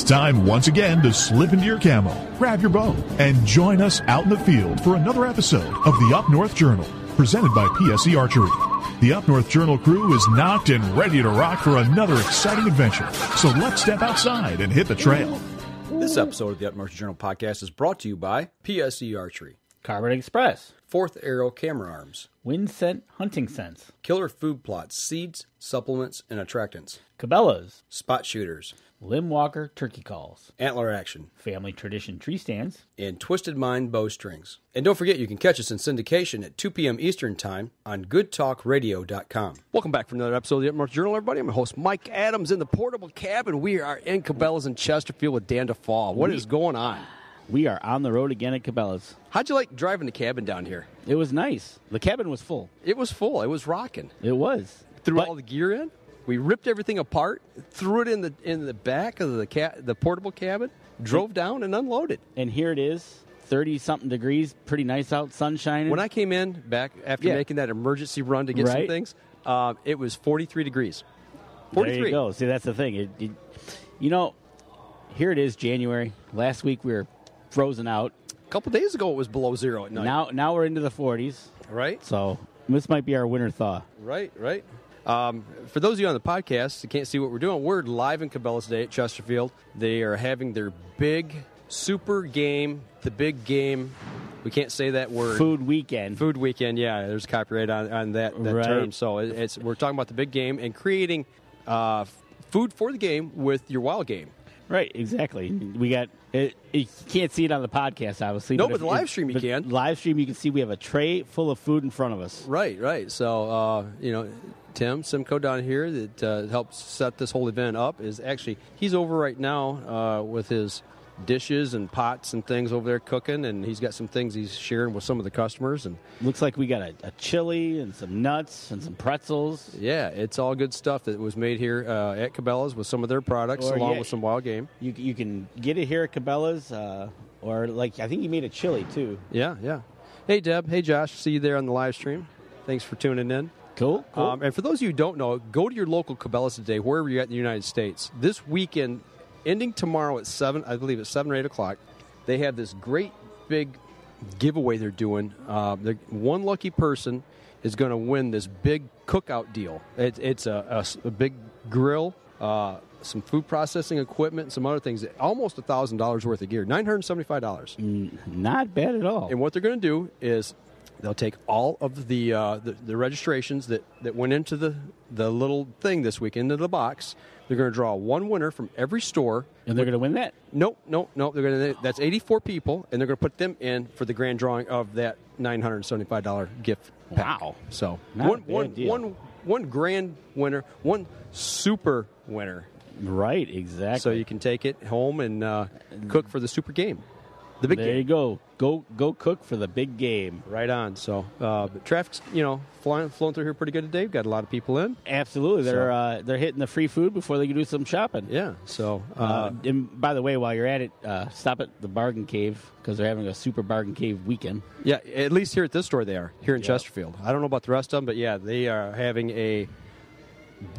time once again to slip into your camo, grab your bow, and join us out in the field for another episode of the Up North Journal, presented by PSE Archery. The Up North Journal crew is knocked and ready to rock for another exciting adventure, so let's step outside and hit the trail. This episode of the Up North Journal podcast is brought to you by PSE Archery, Carbon Express, Fourth Arrow Camera Arms, Wind Scent Hunting Scents, Killer Food Plots, Seeds, Supplements, and Attractants, Cabela's, Spot Shooters, Limb Walker Turkey Calls, Antler Action, Family Tradition Tree Stands, and Twisted Mind Bowstrings. And don't forget, you can catch us in syndication at 2 p.m. Eastern Time on goodtalkradio.com. Welcome back for another episode of the Up North Journal, everybody. I'm your host, Mike Adams, in the portable cabin. We are in Cabela's in Chesterfield with Dan DeFall. What is going on? We are on the road again at Cabela's. How'd you like driving the cabin down here? It was nice. The cabin was full. It was full. It was rocking. It was. Threw all the gear in. We ripped everything apart, threw it in the back of the portable cabin, drove down and unloaded. And here it is, 30-something degrees, pretty nice out, sun shining. When I came in back after making that emergency run to get some things, it was 43 degrees. 43. There you go. See, that's the thing. You know, here it is, January. Last week we were frozen out. A couple days ago it was below zero at night. Now we're into the 40s. Right. So this might be our winter thaw. Right. For those of you on the podcast who can't see what we're doing, we're live in Cabela's today at Chesterfield. They are having their big super game, the big game. We can't say that word. Food weekend. Food weekend, yeah. There's copyright on that term. So we're talking about the big game and creating food for the game with your Wildgame. Right, exactly. We got it. You can't see it on the podcast, obviously. No, but the live stream you can. Live stream, you can see we have a tray full of food in front of us. Right. So, Tim Simcoe down here that helps set this whole event up he's over right now with his dishes and pots and things over there cooking, and he's got some things he's sharing with some of the customers. And looks like we got a chili and some nuts and some pretzels. Yeah, it's all good stuff that was made here at Cabela's with some of their products, along with some Wildgame. You can get it here at Cabela's, or I think you made a chili too. Yeah. Hey Deb, hey Josh, see you there on the live stream. Thanks for tuning in. Cool. And for those of you who don't know, go to your local Cabela's today, wherever you're at in the United States. This weekend, ending tomorrow at 7, I believe it's 7 or 8 o'clock, they have this great big giveaway they're doing. One lucky person is going to win this big cookout deal. It's a big grill, some food processing equipment, and some other things. Almost $1,000 worth of gear, $975. Not bad at all. And what they're going to do is they'll take all of the registrations that went into the little thing this week into the box. They're going to draw one winner from every store. And they're going to win that? Nope. That's 84 people, and they're going to put them in for the grand drawing of that $975 gift pack. Wow. So one grand winner, one super winner. Right, exactly. So you can take it home and cook for the super game. The big game. There you go. Go cook for the big game. Right on. So, but traffic's flowing through here pretty good today. We've got a lot of people in. Absolutely, they're hitting the free food before they can do some shopping. Yeah. So, and by the way, while you're at it, stop at the Bargain Cave because they're having a super Bargain Cave weekend. Yeah, at least here at this store they are here in Chesterfield. I don't know about the rest of them, but yeah, they are having a.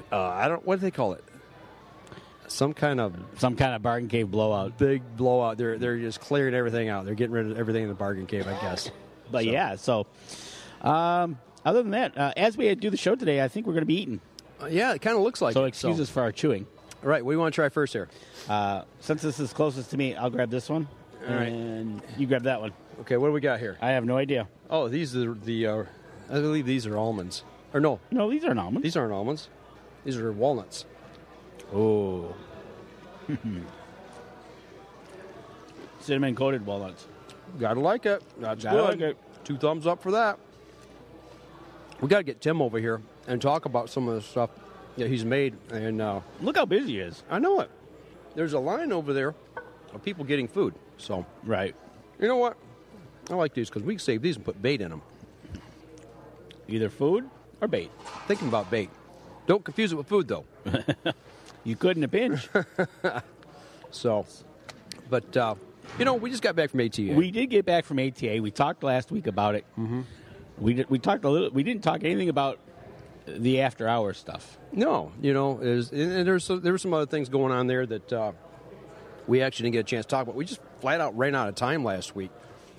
What do they call it? Some kind of Bargain Cave blowout. Big blowout. They're just clearing everything out. They're getting rid of everything in the Bargain Cave, I guess. But other than that, as we do the show today, I think we're going to be eating. Yeah, it kind of looks like so it. Excuse us for our chewing. All right, what do you want to try first here? Since this is closest to me, I'll grab this one. All right. And you grab that one. Okay, what do we got here? I have no idea. Oh, these are I believe these are almonds. Or no. No, these aren't almonds. These aren't almonds. These are walnuts. Oh. Cinnamon-coated walnuts. Gotta like it. That's good. Like it. 2 thumbs up for that. We got to get Tim over here and talk about some of the stuff that he's made. And look how busy he is. I know it. There's a line over there of people getting food. So right. You know what? I like these because we can save these and put bait in them. Either food or bait. Thinking about bait. Don't confuse it with food, though. You could in a pinch. So, but, we just got back from ATA. We did get back from ATA. We talked last week about it. Mm-hmm. We talked a little. We didn't talk anything about the after-hours stuff. No, there were some other things going on there that we actually didn't get a chance to talk about. We just flat out ran out of time last week.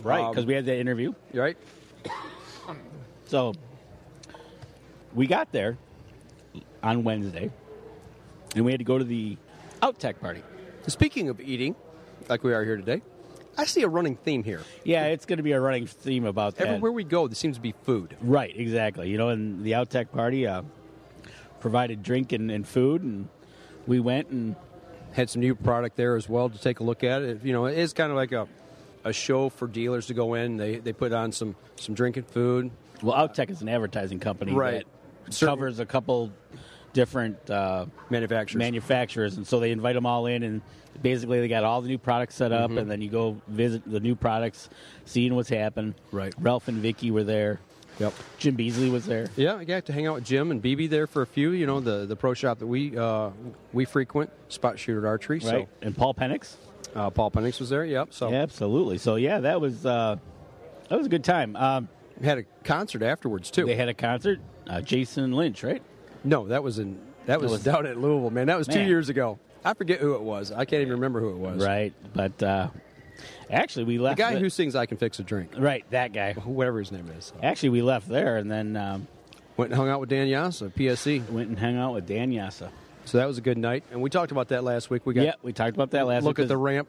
Right, because we had that interview. Right? So we got there on Wednesday, and we had to go to the Outtech party. Speaking of eating, like we are here today, I see a running theme here. Yeah, it's going to be a running theme about that. Everywhere we go, there seems to be food. Right, exactly. You know, and the Outtech party provided drink and food, and we went and had some new product there as well to take a look at. It is kind of like a show for dealers to go in. They put on some drink and food. Well, Outtech is an advertising company right. that covers a couple different manufacturers, and so they invite them all in, and basically they got all the new products set up, and then you go visit the new products, seeing what's happened. Right. Ralph and Vicky were there. Yep. Jim Beasley was there. Yeah, I got to hang out with Jim and BB there for a few. You know, the pro shop that we frequent, Spot Shooter Archery. Right. So. And Paul Penix. Paul Penix was there. Yep. So yeah, absolutely. So yeah, that was a good time. We had a concert afterwards too. They had a concert. Jason Lynch, right? No, that was down at Louisville, man. That was 2 years ago. I forget who it was. I can't even remember who it was. Right, but actually we left. The guy who sings "I Can Fix a Drink." Right, that guy. Whatever his name is. Actually, we left there and then went and hung out with Dan Yassa, PSC. Went and hung out with Dan Yassa. So that was a good night, and we talked about that last week. We talked about that last week. Look at the ramp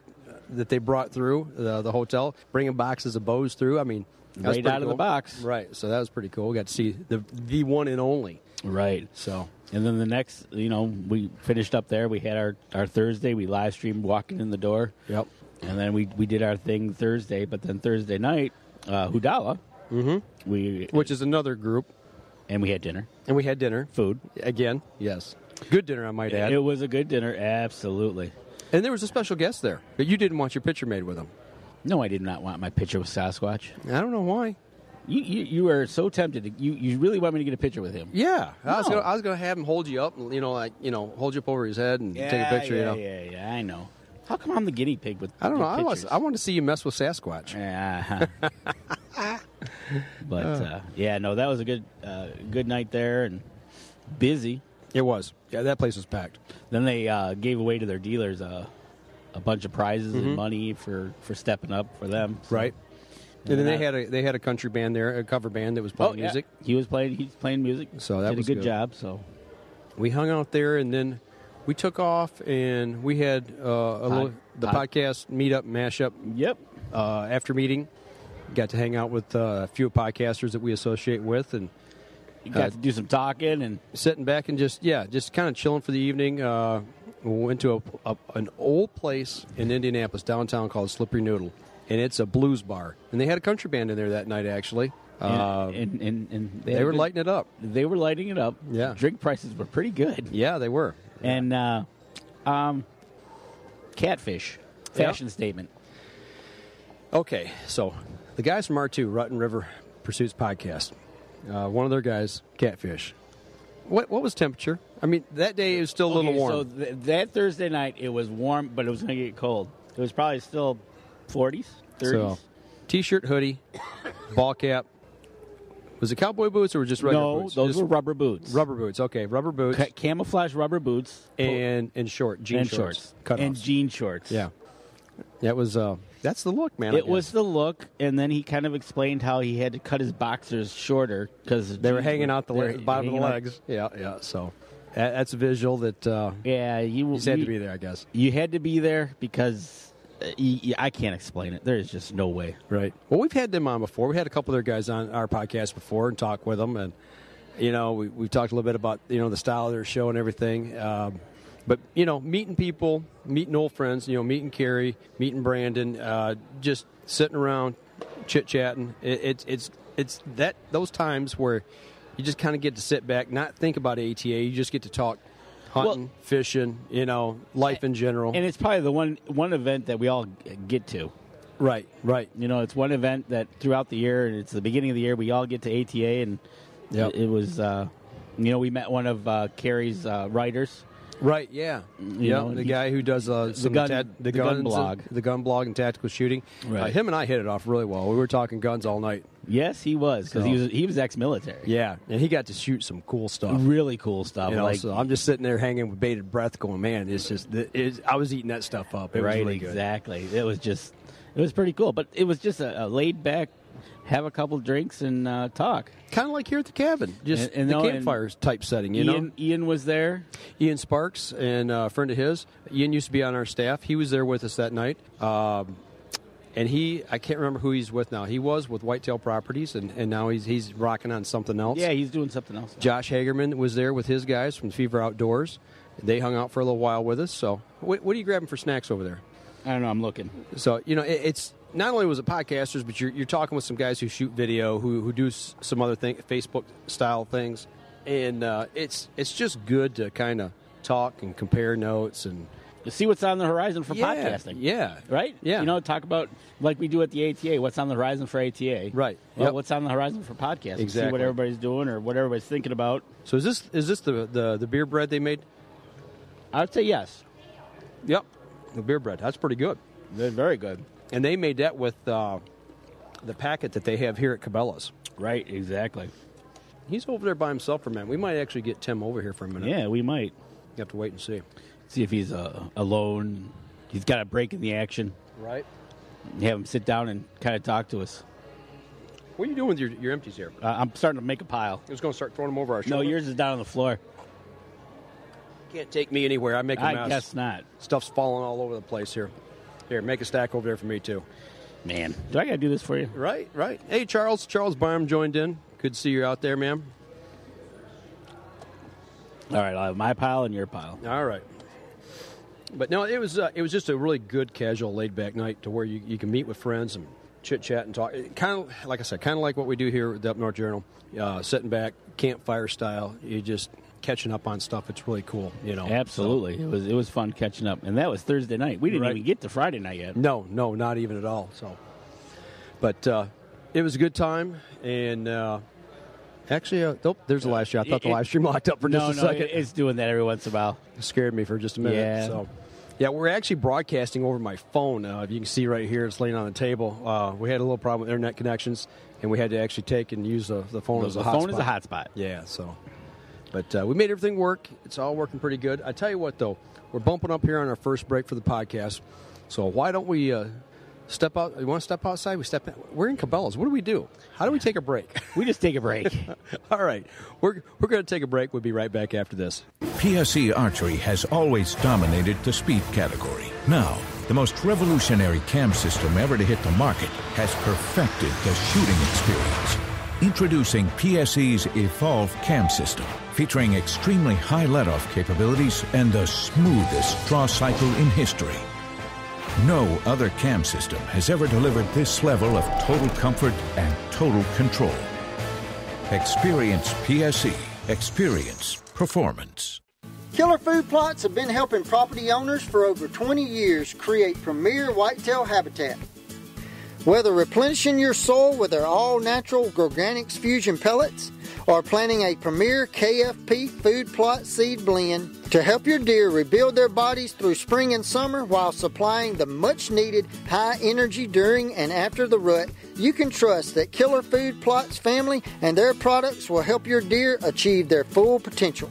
that they brought through the hotel, bringing boxes of bows through. I mean, right out of the box. Right. So that was pretty cool. We got to see the one and only. Right. So. And then the next, we finished up there. We had our Thursday. We live streamed walking in the door. Yep. And then we did our thing Thursday. But then Thursday night, Hudalla. Mm-hmm. Which is another group. And we had dinner. Food. Again. Yes. Good dinner, I might add. It was a good dinner. Absolutely. And there was a special guest there. But you didn't want your picture made with him. No, I did not want my picture with Sasquatch. I don't know why. You were so tempted. You really want me to get a picture with him? Yeah, no. I was going to have him hold you up, and hold you up over his head and take a picture. Yeah, I know. How come I'm the guinea pig with? I don't know. I pictures? want to see you mess with Sasquatch. But that was a good night there and busy. It was. Yeah, that place was packed. Then they gave away to their dealers a bunch of prizes and money for stepping up for them. So. Right. And then they had a country band there, a cover band that was playing music. He's playing music. So that did was a good job. So we hung out there, and then we took off, and we had the podcast meetup, mashup. Yep. After meeting, got to hang out with a few podcasters that we associate with, and you got to do some talking and sitting back and just kind of chilling for the evening. We went to an old place in Indianapolis downtown called Slippery Noodle. And it's a blues bar. And they had a country band in there that night, actually. And they were lighting it up. They were lighting it up. Yeah. Drink prices were pretty good. Yeah, they were. And Catfish, fashion statement. Okay, so the guys from R2, Rutten River Pursuits Podcast, one of their guys, Catfish. What was temperature? I mean, that day it was still a little warm. So that Thursday night, it was warm, but it was going to get cold. It was probably still 40s, 30s. So, T-shirt, hoodie, ball cap. Was it cowboy boots or just regular boots? No, those were rubber boots. Rubber boots, okay. Rubber boots. Camouflage rubber boots. And jean shorts. And jean shorts. Yeah. That was, that's the look, man. It was the look, and then he kind of explained how he had to cut his boxers shorter because they were hanging out the bottom of the legs. Yeah. So that's a visual that you had to be there, I guess. You had to be there because I can't explain it. There is just no way. Right. Well, we've had them on before. We had a couple of their guys on our podcast before and talked with them, and we've talked a little bit about the style of their show and everything. But meeting people, meeting old friends, meeting Carrie, meeting Brandon, just sitting around, chit chatting. It's those times where you just kind of get to sit back, not think about ATA. You just get to talk hunting, fishing, life in general. And it's probably the one event that we all get to. Right. It's one event that throughout the year, and it's the beginning of the year, we all get to ATA, and it was, we met one of Carrie's writers. Right, yeah. The guy who does the gun blog and tactical shooting. Right. Him and I hit it off really well. We were talking guns all night. Yes, he was, because he was ex-military. Yeah, and he got to shoot some cool stuff. Really cool stuff. So I'm just sitting there hanging with bated breath going, man, it's just, I was eating that stuff up. It was really good. Exactly. It was pretty cool. But it was just a laid-back, have a couple drinks and talk. Kind of like here at the cabin, just the campfire type setting, Ian was there. Ian Sparks, and a friend of his. Ian used to be on our staff. He was there with us that night. And I can't remember who he's with now. He was with Whitetail Properties, and now he's rocking on something else. Yeah, he's doing something else. Josh Hagerman was there with his guys from Fever Outdoors. They hung out for a little while with us. So what are you grabbing for snacks over there? I don't know. I'm looking. So, it's not only was it podcasters, but you're talking with some guys who shoot video, who do some other Facebook-style things. And it's just good to kind of talk and compare notes and see what's on the horizon for podcasting. Yeah. Right? Yeah. Talk about, like we do at the ATA, what's on the horizon for ATA. Right. Well, what's on the horizon for podcasting. Exactly. See what everybody's doing or what everybody's thinking about. So is this the beer bread they made? I would say yes. Yep. The beer bread. That's pretty good. They're very good. And they made that with the packet that they have here at Cabela's. Right, exactly. He's over there by himself for a minute. We might actually get Tim over here for a minute. Yeah, we might. You have to wait and see. See if he's alone. He's got a break in the action. Right. Have him sit down and kind of talk to us. What are you doing with your empties here? I'm starting to make a pile. You're just going to start throwing them over our shoulder? No, yours is down on the floor. Can't take me anywhere. I make a mess. I guess not. Stuff's falling all over the place here. Here, make a stack over there for me, too. Man, do I got to do this for you? Right. Hey, Charles. Charles Barham joined in. Good to see you out there, ma'am. All right, I'll have my pile and your pile. All right. But no, it was just a really good, casual, laid-back night to where you can meet with friends and chit-chat and talk. Kind of, like I said, kind of like what we do here at the Up North Journal, sitting back, campfire style. You just catching up on stuff. It's really cool, Absolutely. So, it was fun catching up. And that was Thursday night. We didn't even get to Friday night yet. No, not even at all. So, but it was a good time. And actually, there's a live stream. I thought the live stream locked up for just a second. It's doing that every once in a while. It scared me for just a minute. Yeah. So, yeah, we're actually broadcasting over my phone. If you can see right here, it's laying on the table. We had a little problem with internet connections, and we had to actually take and use the phone as a hotspot. The phone is a hotspot. Yeah, so. But we made everything work. It's all working pretty good. I tell you what, though, we're bumping up here on our first break for the podcast. So why don't we step out? You want to step outside? We're in Cabela's. What do we do? How do we take a break? We just take a break. All right. We're going to take a break. We'll be right back after this. PSE Archery has always dominated the speed category. Now, the most revolutionary cam system ever to hit the market has perfected the shooting experience. Introducing PSE's Evolve Cam System, featuring extremely high let-off capabilities and the smoothest draw cycle in history. No other cam system has ever delivered this level of total comfort and total control. Experience PSE. Experience performance. Killer Food Plots have been helping property owners for over 20 years create premier whitetail habitat. Whether replenishing your soil with their all-natural Organics Fusion pellets or planting a premier KFP food plot seed blend to help your deer rebuild their bodies through spring and summer while supplying the much-needed high energy during and after the rut, you can trust that Killer Food Plots family and their products will help your deer achieve their full potential.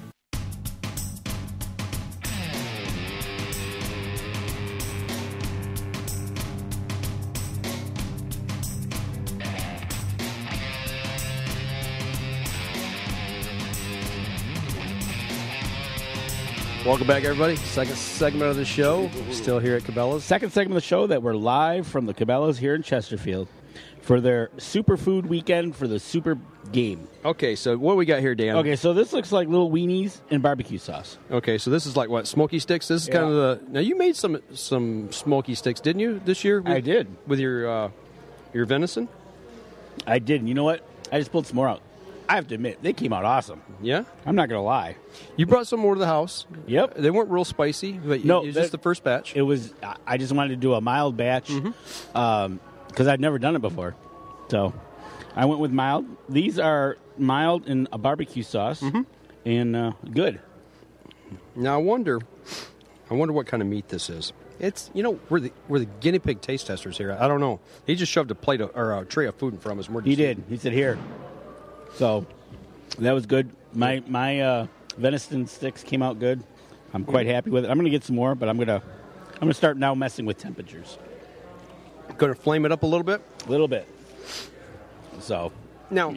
Welcome back, everybody. Second segment of the show. Still here at Cabela's. Second segment of the show that we're live from the Cabela's here in Chesterfield for their Superfood Weekend for the Super Game. Okay, so what do we got here, Dan? Okay, so this looks like little weenies and barbecue sauce. Okay, so this is like what, smoky sticks? This is kind of the... Now, you made some smoky sticks, didn't you, this year? I did. With your venison? I did. And you know what? I just pulled some more out. I have to admit, they came out awesome. Yeah? I'm not going to lie. You brought some more to the house. Yep. They weren't real spicy, but no, it was just the first batch. It was. I just wanted to do a mild batch because I'd never done it before. So I went with mild. These are mild in a barbecue sauce and good. Now, I wonder what kind of meat this is. It's we're the guinea pig taste testers here. I don't know. He just shoved a plate or a tray of food in front of us. He did. He said here. So that was good. My venison sticks came out good. I'm quite happy with it. I'm going to get some more, but I'm going to start now messing with temperatures. Going to flame it up a little bit. A little bit. So now,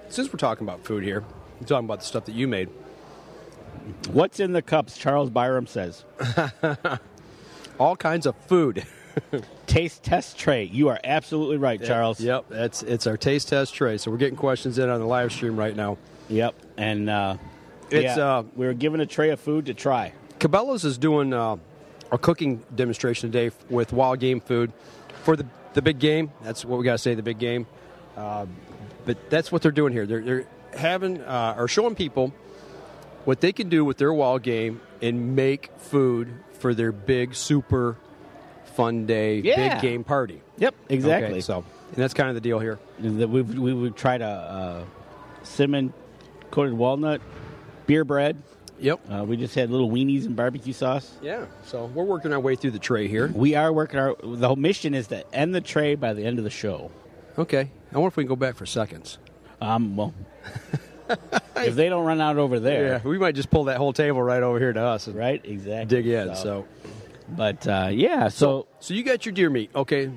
since we're talking about food here, we're talking about the stuff that you made. What's in the cups? Charles Byram says. All kinds of food. Taste test tray. You are absolutely right, Charles. Yep, it's our taste test tray. So we're getting questions in on the live stream right now. Yep, and we were given a tray of food to try. Cabela's is doing a cooking demonstration today with Wildgame food for the big game. That's what we got to say, the big game. But that's what they're doing here. They're having or showing people what they can do with their Wildgame and make food for their big, super fun day, big game party. Yep, exactly. Okay, so and that's kind of the deal here. We would try a cinnamon coated walnut beer bread. Yep. We just had little weenies and barbecue sauce. Yeah. So we're working our way through the tray here. We are working the whole mission is to end the tray by the end of the show. Okay. I wonder if we can go back for seconds. Well, if they don't run out over there. Yeah, we might just pull that whole table right over here to us. And right, exactly. Dig in, so. But, yeah, so you got your deer meat, okay.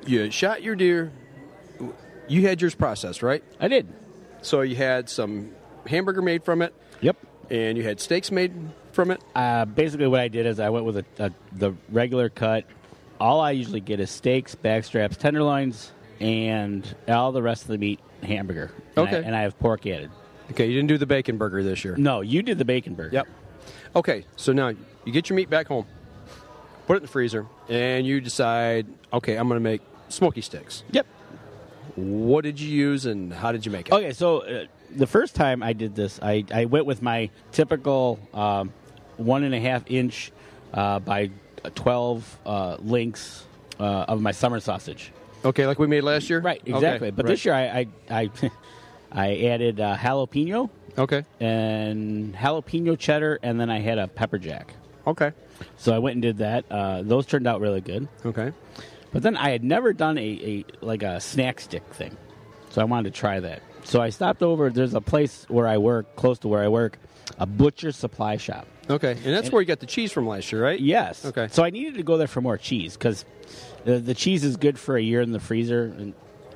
You shot your deer. You had yours processed, right? I did. So you had some hamburger made from it. Yep. And you had steaks made from it? Basically what I did is I went with the regular cut. All I usually get is steaks, backstraps, tenderloins, and all the rest of the meat hamburger. Okay. And I have pork added. Okay, you didn't do the bacon burger this year. No, you did the bacon burger. Yep. Okay, so now you get your meat back home, put it in the freezer, and you decide, okay, I'm going to make smoky sticks. Yep. What did you use and how did you make it? Okay, so the first time I did this, I went with my typical 1.5 inch by 12 links of my summer sausage. Okay, like we made last year? Right, exactly. Okay, but this year I added jalapeno. Okay. And jalapeno cheddar, and then I had a pepper jack. Okay. So I went and did that. Those turned out really good. Okay. But then I had never done a snack stick thing, so I wanted to try that. So I stopped over. There's a place where I work, close to where I work, a butcher supply shop. Okay, and that's where you got the cheese from last year, right? Yes. Okay. So I needed to go there for more cheese because the cheese is good for a year in the freezer, and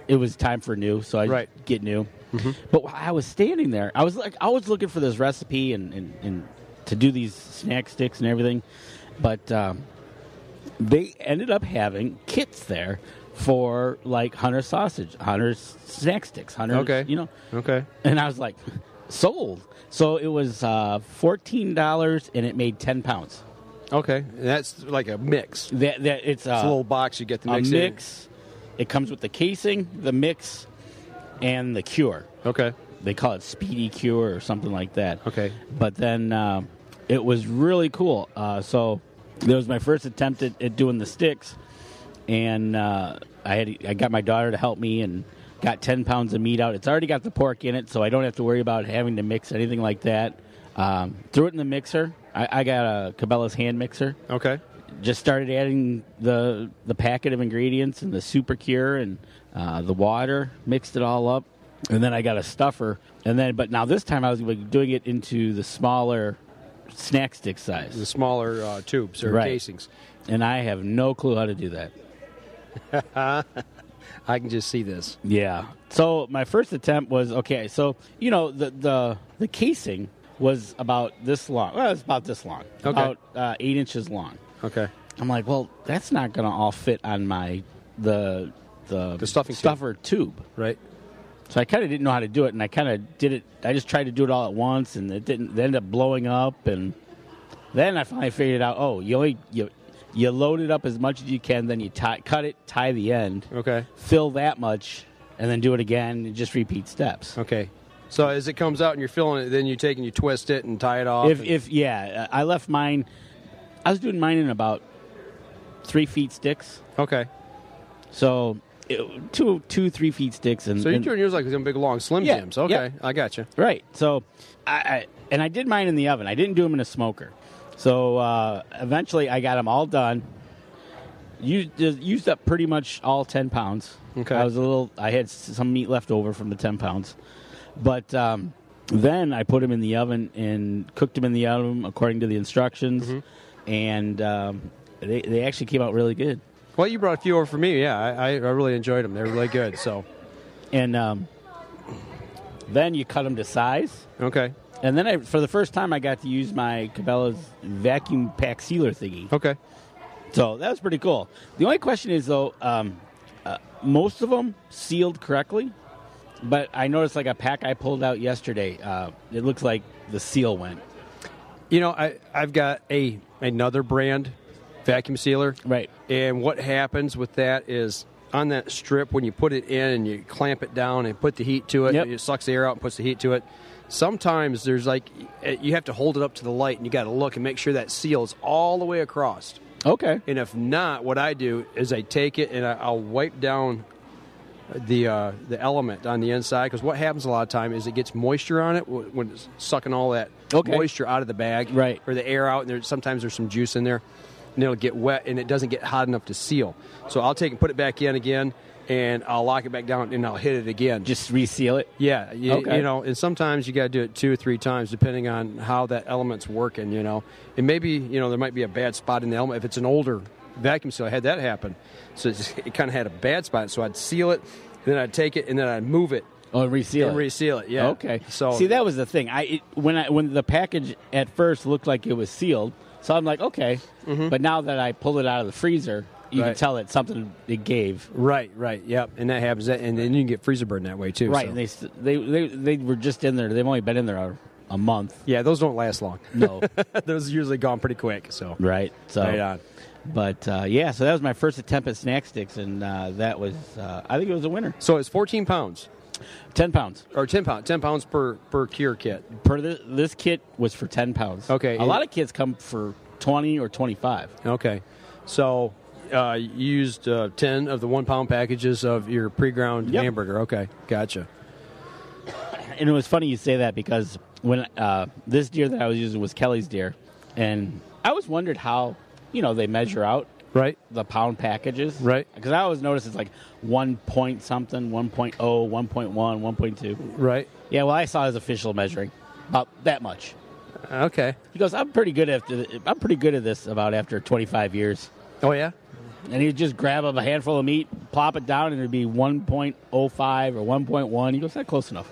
it was time for new, so I get new. Mm-hmm. But while I was standing there, I was looking for this recipe and to do these snack sticks and everything, but they ended up having kits there for like Hunter sausage, Hunter's snack sticks, Hunter's, Okay. And I was like, sold. So it was $14, and it made 10 pounds. Okay, and that's like a mix. It's a little box you get the mix. A mix. It comes with the casing, the mix, and the cure. Okay. They call it Speedy Cure or something like that. Okay. But then it was really cool. So that was my first attempt at doing the sticks, and I got my daughter to help me and got 10 pounds of meat out. It's already got the pork in it, so I don't have to worry about having to mix anything like that. Threw it in the mixer. I got a Cabela's hand mixer. Okay. Just started adding the packet of ingredients and the super cure and the water, mixed it all up, and then I got a stuffer. But now this time I was doing it into the smaller snack stick size. The smaller tubes or casings. And I have no clue how to do that. I can just see this. Yeah. So my first attempt was, okay, so, the casing was about this long. Well, it's about this long. Okay. About 8 inches long. Okay. I'm like, well, that's not going to all fit on the stuffing stuffer tube. Right. So I kind of didn't know how to do it, and I kind of did it. I just tried to do it all at once, and it didn't. It ended up blowing up, and then I finally figured out, you load it up as much as you can, then you cut it, tie the end. Okay. Fill that much, and then do it again, and just repeat steps. Okay. So as it comes out and you're filling it, then you take and you twist it and tie it off. I left mine. I was doing mine in about 3 feet sticks. Okay. So 3 feet sticks, and so you're doing yours like them big long Slim Jims. Okay, I got you. Right. So I did mine in the oven. I didn't do them in a smoker. So eventually I got them all done. Used up pretty much all 10 pounds. Okay. I had some meat left over from the 10 pounds. But then I put them in the oven and cooked them in the oven according to the instructions. Mm-hmm. And they actually came out really good. Well, you brought a few over for me. Yeah, I really enjoyed them. They're really good. So, and then you cut them to size. Okay. And then for the first time, I got to use my Cabela's vacuum pack sealer thingy. Okay. So that was pretty cool. The only question is, though, most of them sealed correctly, but I noticed like a pack I pulled out yesterday, it looks like the seal went. You know, I've got another brand vacuum sealer. Right. And what happens with that is on that strip, when you put it in and you clamp it down and put the heat to it, it sucks the air out and puts the heat to it. Sometimes there's you have to hold it up to the light and you got to look and make sure that seal is all the way across. Okay. And if not, what I do is I take it and I'll wipe down the element on the inside, because what happens a lot of time is it gets moisture on it when it's sucking all that moisture out of the bag, right, or the air out, and sometimes there's some juice in there, and it'll get wet and it doesn't get hot enough to seal. So I'll take and put it back in again, and I'll lock it back down and I'll hit it again. Just reseal it? Yeah. You know, and sometimes you got to do it 2 or 3 times depending on how that element's working, you know. And maybe, you know, there might be a bad spot in the element. If it's an older vacuum seal, I had that happen. So it kind of had a bad spot. So I'd seal it, then I'd take it, and then I'd move it. Oh, and reseal it, yeah. Okay. So see, that was the thing. When the package at first looked like it was sealed, so I'm like, okay. Mm-hmm. But now that I pulled it out of the freezer, you can tell it's something it gave. Right, yep. And that happens, and then you can get freezer burn that way too. Right, so. and they were just in there. They've only been in there a month. Yeah, those don't last long. No, those are usually gone pretty quick. So right, so right on. But so that was my first attempt at snack sticks, and that was I think it was a winner. So it's 14 pounds. 10 pounds. Or 10 pounds. 10 pounds per cure kit. This kit was for 10 pounds. Okay. A lot of kits come for 20 or 25. Okay. So you used 10 of the 1 pound packages of your pre-ground hamburger. Okay. Gotcha. And it was funny you say that, because when this deer that I was using was Kelly's deer, and I always wondered how, they measure out. Right. The pound packages. Right. Because I always notice it's like 1 point something, 1.0, 1.1, 1.2. Right. Yeah, well, I saw his official measuring about that much. Okay. He goes, I'm pretty good at this about after 25 years. Oh, yeah? And he'd just grab up a handful of meat, plop it down, and it'd be 1.05 or 1.1. He goes, that's close enough.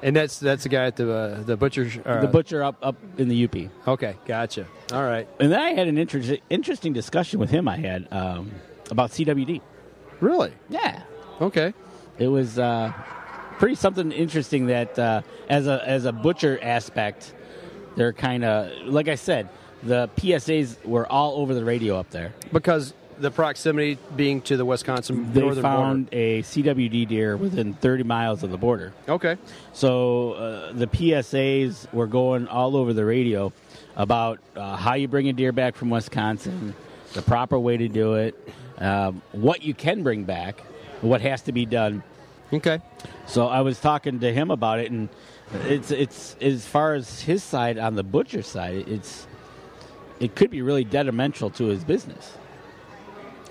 And that's the guy at the butcher. The butcher up in the UP. Okay, gotcha. All right. And then I had an interesting discussion with him. I had about CWD. Really? Yeah. Okay. It was pretty something interesting that as a butcher aspect, they're kind of, like I said, the PSAs were all over the radio up there because the proximity being to the Wisconsin they northern found border. A CWD deer within 30 miles of the border. Okay. So the PSAs were going all over the radio about how you bring a deer back from Wisconsin, the proper way to do it, what you can bring back, what has to be done. Okay. So I was talking to him about it, and it's as far as his side on the butcher side, it could be really detrimental to his business.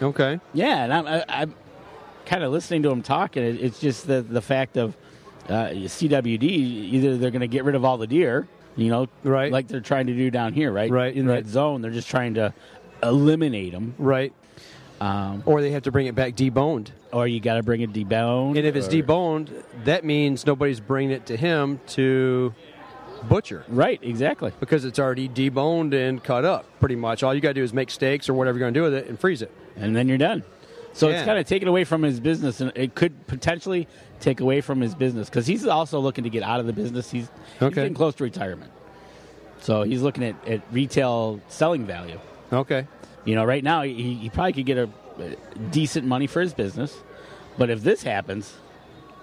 Okay. Yeah, and I'm kind of listening to him talk, and it's just the fact of CWD. Either they're going to get rid of all the deer, right, like they're trying to do down here, right? Right. In that zone, they're just trying to eliminate them, right? Or they have to bring it back deboned. Or you got to bring it deboned. And if it's deboned, that means nobody's bringing it to him to butcher. Right, exactly. Because it's already deboned and cut up, pretty much. All you got to do is make steaks or whatever you're going to do with it and freeze it. And then you're done. So it's kind of taken away from his business, and it could potentially take away from his business because he's also looking to get out of the business. He's getting close to retirement. So he's looking at retail selling value. Okay. Right now he probably could get a decent money for his business. But if this happens...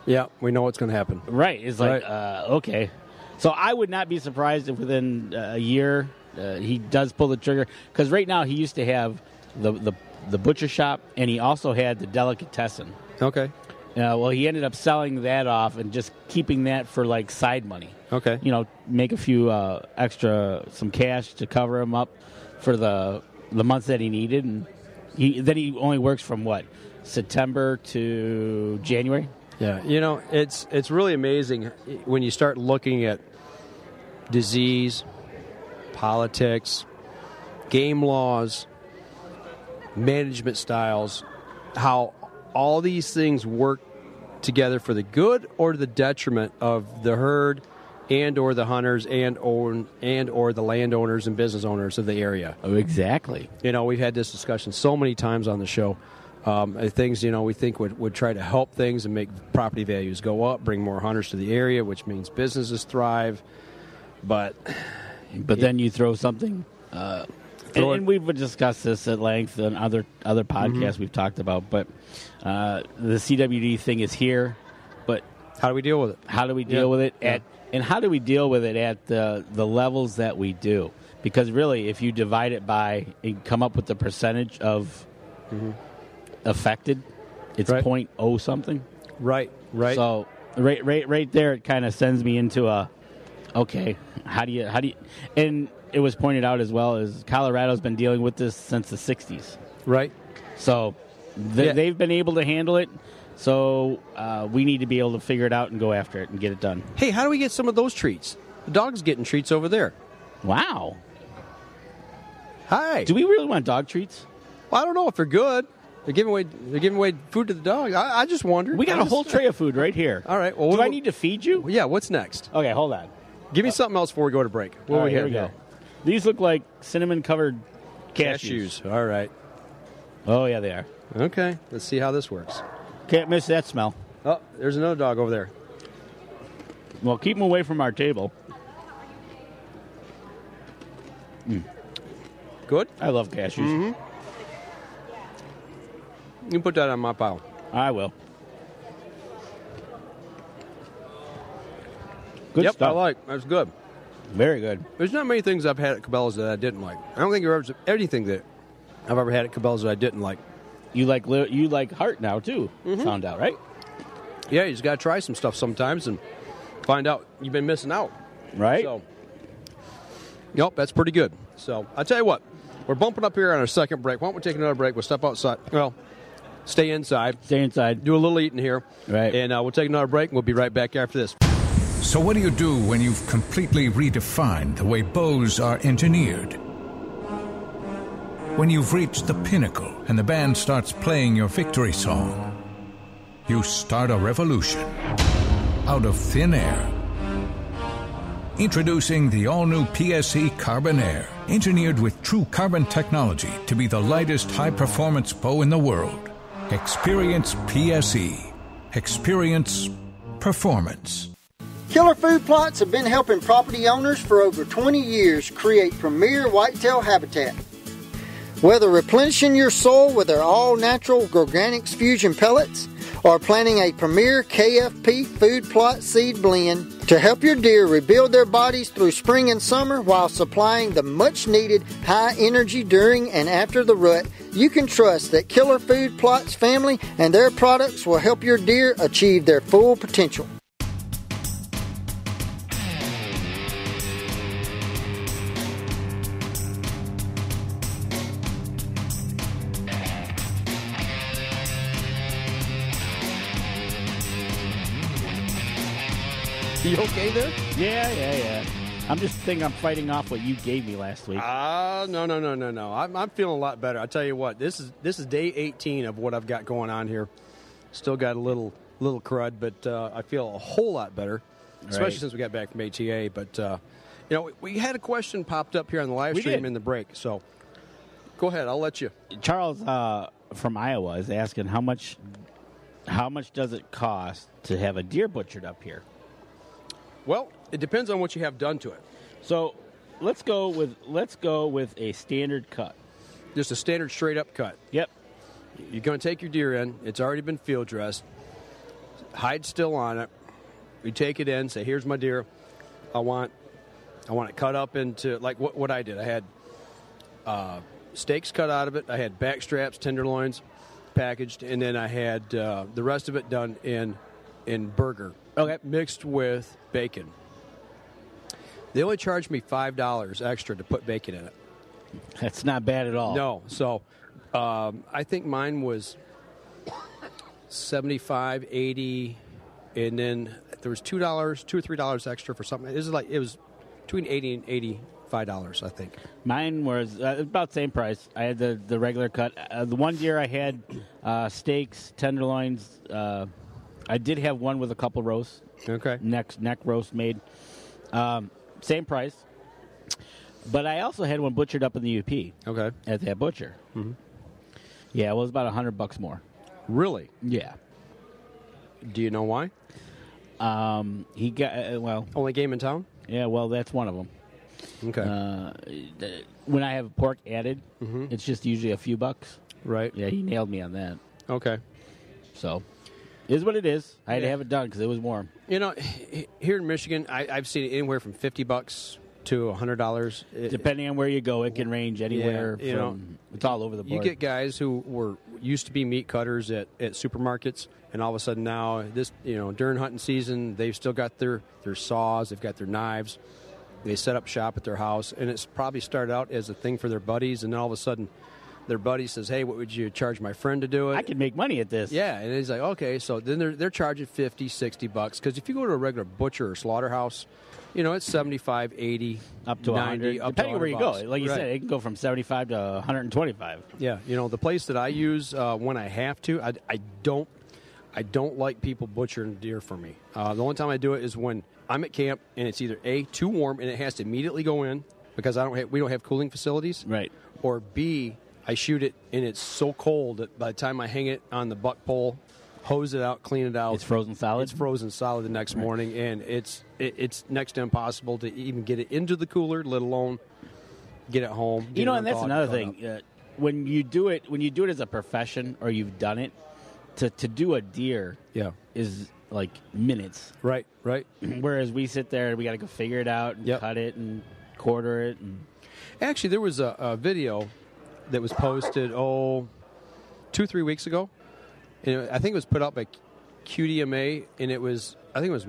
Yeah, we know what's going to happen. Right. It's like, okay. So I would not be surprised if within a year he does pull the trigger. Because right now he used to have the butcher shop, and he also had the delicatessen. Okay. Well, he ended up selling that off and just keeping that for like side money. Okay. Make a few some cash to cover him up for the months that he needed, and he only works from what, September to January. Yeah, it's really amazing when you start looking at disease, politics, game laws, management styles, how all these things work together for the good or the detriment of the herd and or the hunters and or the landowners and business owners of the area. Oh, exactly. We've had this discussion so many times on the show. Things, we think would try to help things and make property values go up, bring more hunters to the area, which means businesses thrive. But then you throw something, and we've discussed this at length on other podcasts we've talked about. But the CWD thing is here, but how do we deal with it? How do we deal with it and how do we deal with it at the levels that we do? Because really, if you divide it by and come up with the percentage of affected, it's right. 0.0 something. Right. So right there, it kind of sends me into okay, how do you? And it was pointed out as well as Colorado's been dealing with this since the 60s. Right. So they've been able to handle it. So we need to be able to figure it out and go after it and get it done. Hey, how do we get some of those treats? The dog's getting treats over there. Wow. Hi. Do we really want dog treats? Well, I don't know if they're good. They're giving away food to the dog. I just wondered. We got a whole tray of food right here. All right. Well, do I need to feed you? Yeah. What's next? Okay, hold on. Give me something else before we go to break. What here we go. These look like cinnamon-covered cashews. All right. Oh, yeah, they are. Okay. Let's see how this works. Can't miss that smell. Oh, there's another dog over there. Well, keep them away from our table. Good? I love cashews. Mm-hmm. You can put that on my pile. I will. Good stuff. That's good. Very good. There's not many things I've had at Cabela's that I didn't like. I don't think there's anything that I've ever had at Cabela's that I didn't like. You like heart now, too, found out, right? Yeah, you just got to try some stuff sometimes and find out you've been missing out. Right. So, yep, that's pretty good. So, I'll tell you what. We're bumping up here on our second break. Why don't we take another break? We'll step outside. Well, stay inside. Stay inside. Do a little eating here. Right. And we'll take another break, and we'll be right back after this. So what do you do when you've completely redefined the way bows are engineered? When you've reached the pinnacle and the band starts playing your victory song, you start a revolution out of thin air. Introducing the all-new PSE Carbon Air, engineered with true carbon technology to be the lightest high-performance bow in the world. Experience PSE. Experience performance. Killer Food Plots have been helping property owners for over 20 years create premier whitetail habitat. Whether replenishing your soil with their all-natural Organics Fusion pellets or planting a premier KFP food plot seed blend to help your deer rebuild their bodies through spring and summer while supplying the much-needed high energy during and after the rut, you can trust that Killer Food Plots family and their products will help your deer achieve their full potential. You okay there? Yeah. I'm just thinking I'm fighting off what you gave me last week. No. I'm feeling a lot better. I tell you what, this is day 18 of what I've got going on here. Still got a little crud, but I feel a whole lot better, especially since we got back from ATA. But we had a question popped up here on the live stream in the break. So go ahead, I'll let you. Charles from Iowa is asking how much does it cost to have a deer butchered up here? Well, it depends on what you have done to it. So let's go with a standard cut. Just a standard straight up cut. Yep. You're going to take your deer in. It's already been field dressed. Hide still on it. You take it in. Say, here's my deer. I want it cut up into like what I did. I had steaks cut out of it. I had back straps, tenderloins. packaged, and then I had the rest of it done in burger. Okay. Mixed with bacon. They only charged me $5 extra to put bacon in it. That's not bad at all. No. So I think mine was $75, $80, and then there was $2 or $3 extra for something. It was between $80 and $85, I think. Mine was about the same price. I had the regular cut. The one deer I had steaks, tenderloins. I did have one with a couple roasts. Okay. Neck roast made. Same price. But I also had one butchered up in the UP. Okay. At that butcher. Mm-hmm. Yeah, it was about $100 more. Really? Yeah. Do you know why? He got only game in town. Yeah, well, that's one of them. Okay. When I have pork added, it's just usually a few bucks. Right. Yeah, he nailed me on that. Okay. So, it is what it is. I had to have it done because it was warm. You know, here in Michigan, I've seen it anywhere from $50 to $100. Depending on where you go, it can range anywhere from. It's all over the board. You get guys who used to be meat cutters at supermarkets, and all of a sudden now, during hunting season, they've still got their saws, they've got their knives. They set up shop at their house, and it's probably started out as a thing for their buddies, and then all of a sudden, their buddy says, "Hey, what would you charge my friend to do it?" I can make money at this. Yeah, and he's like, "Okay." So then they're charging $50, $60 because if you go to a regular butcher or slaughterhouse, it's $75, $80, up to $90, depending on where you go. Like you said, it can go from $75 to $125. Yeah, the place that I use when I have to, I don't like people butchering deer for me. The only time I do it is when I'm at camp and it's either A, too warm and it has to immediately go in because we don't have cooling facilities, right? Or B, I shoot it and it's so cold that by the time I hang it on the buck pole, hose it out, clean it out, it's frozen solid. It's frozen solid the next morning, and it's next to impossible to even get it into the cooler, let alone get it home. And that's another thing. When you do it as a profession or you've done it, to do a deer, is like minutes. Right. Whereas we sit there and we got to go figure it out and cut it and quarter it. And actually, there was a video that was posted 2-3 weeks ago. And I think it was put out by QDMA, and I think it was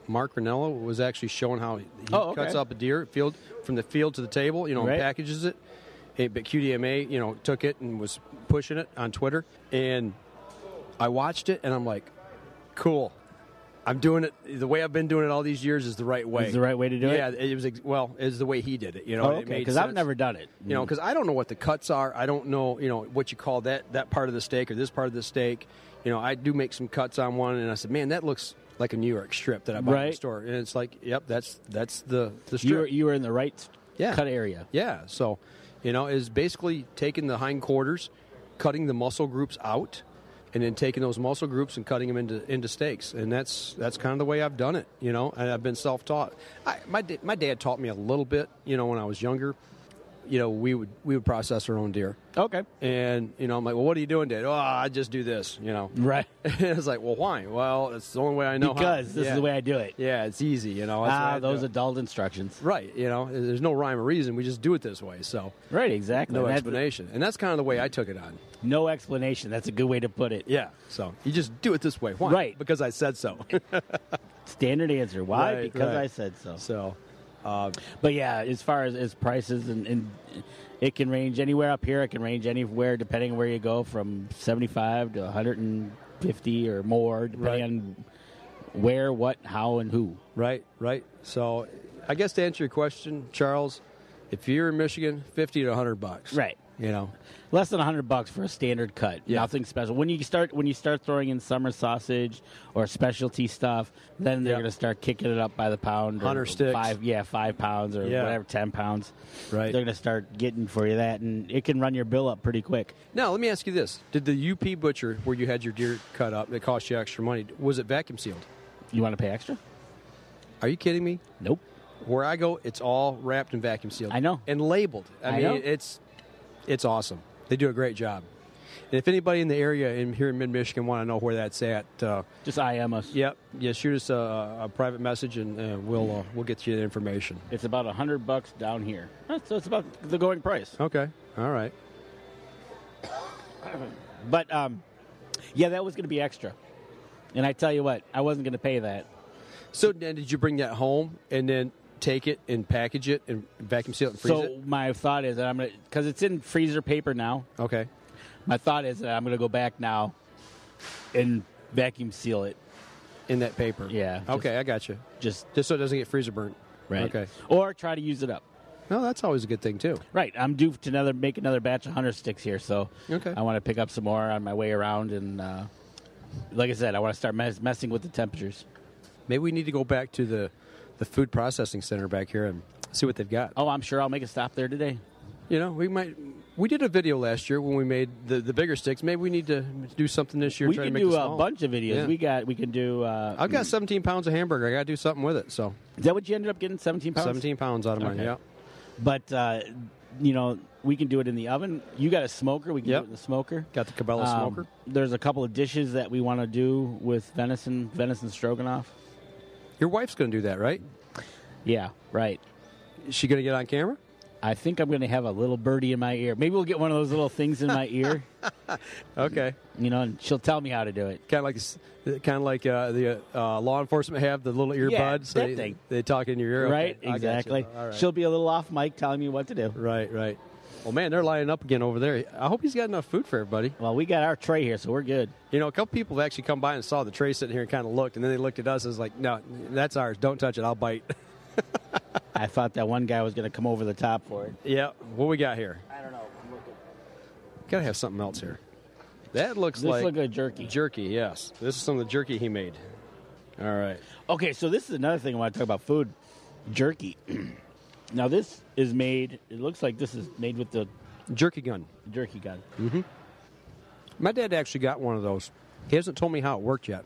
Mark Ranello was actually showing how he cuts up a deer from the field to the table, right. Packages it. But QDMA, took it and was pushing it on Twitter. And I watched it, and I'm like, cool. I'm doing it. The way I've been doing it all these years is the right way. Is the right way to do it? Yeah, it was. It's the way he did it. Because I've never done it. Because I don't know what the cuts are. I don't know, what you call that part of the steak or this part of the steak. I do make some cuts on one, and I said, man, that looks like a New York strip that I bought in the store. And it's like, yep, that's the strip. You were in the right cut area. Yeah. So, is basically taking the hindquarters, cutting the muscle groups out, and then taking those muscle groups and cutting them into steaks. And that's kind of the way I've done it, and I've been self-taught. My dad taught me a little bit, when I was younger. We would process our own deer. Okay. And, I'm like, well, what are you doing, Dad? Oh, I just do this, Right. And it's like, well, why? Well, it's the only way I know because this is the way I do it. Yeah, it's easy, those adult instructions. Right, there's no rhyme or reason. We just do it this way, so. Right, exactly. No explanation. And that's kind of the way I took it on. No explanation. That's a good way to put it. Yeah, so you just do it this way. Why? Right. Because I said so. Standard answer. Why? Right, because I said so. So. But yeah, as far as prices, and it can range anywhere up here. It can range anywhere depending on where you go, from 75 to 150 or more, depending on where, what, how, and who. Right. So, I guess to answer your question, Charles, if you're in Michigan, $50 to $100. Right. Less than $100 for a standard cut. Yeah. Nothing special. When you start throwing in summer sausage or specialty stuff, then they're going to start kicking it up by the pound. Hunter sticks. 5 pounds or whatever, 10 pounds. Right. They're going to start getting for you that, and it can run your bill up pretty quick. Now, let me ask you this. Did the UP butcher, where you had your deer cut up, that cost you extra money, was it vacuum sealed? You want to pay extra? Are you kidding me? Nope. Where I go, it's all wrapped and vacuum sealed. I know. And labeled. I mean, it's awesome. They do a great job. And if anybody in the area here in mid-Michigan want to know where that's at, just IM us. Yep. Yeah, shoot us a private message, and we'll get you the information. It's about $100 down here. So it's about the going price. Okay. All right. But, yeah, that was going to be extra. And I tell you what, I wasn't going to pay that. So then did you bring that home and then take it and package it and vacuum seal it and freeze it? So my thought is that I'm going to, because it's in freezer paper now. Okay. My thought is that I'm going to go back now and vacuum seal it. In that paper? Yeah. Okay, I got you. Just so it doesn't get freezer burnt. Right. Okay. Or try to use it up. Well, that's always a good thing, too. Right. I'm due to make another batch of 100 sticks here, so okay. I want to pick up some more on my way around. And like I said, I want to start messing with the temperatures. Maybe we need to go back to the food processing center back here and see what they've got. Oh, I'm sure I'll make a stop there today. You know, we did a video last year when we made the bigger sticks. Maybe we need to do something this year. We try can to make do a bunch of videos. Yeah. We can do. I've got 17 pounds of hamburger. I got to do something with it. So is that what you ended up getting? 17 pounds. 17 pounds out of mine. Okay. Yeah. But we can do it in the oven. You got a smoker. We can do it in the smoker. Got the Cabela smoker. There's a couple of dishes that we want to do with venison stroganoff. Your wife's going to do that, right? Yeah, right. Is she going to get on camera? I think I'm going to have a little birdie in my ear. Maybe we'll get one of those little things in my ear. Okay. And she'll tell me how to do it. Kind of like the law enforcement have the little earbuds. Yeah, that thing. They talk in your ear. Right, Okay, exactly. All right. She'll be a little off mic telling me what to do. Right. Well, man, they're lining up again over there. I hope he's got enough food for everybody. Well, we got our tray here, so we're good. You know, a couple people have actually come by and saw the tray sitting here and kind of looked, and then they looked at us and was like, no, that's ours. Don't touch it. I'll bite. I thought that one guy was going to come over the top for it. Yeah. What we got here? I don't know. I'm looking. Got to have something else here. That looks This like... looks like jerky. Jerky, yes. This is some of the jerky he made. All right. Okay, so this is another thing I want to talk about food. Jerky. Now, this is made... It looks like this is made with the... Jerky gun. Jerky gun. Mm-hmm. My dad actually got one of those. He hasn't told me how it worked yet.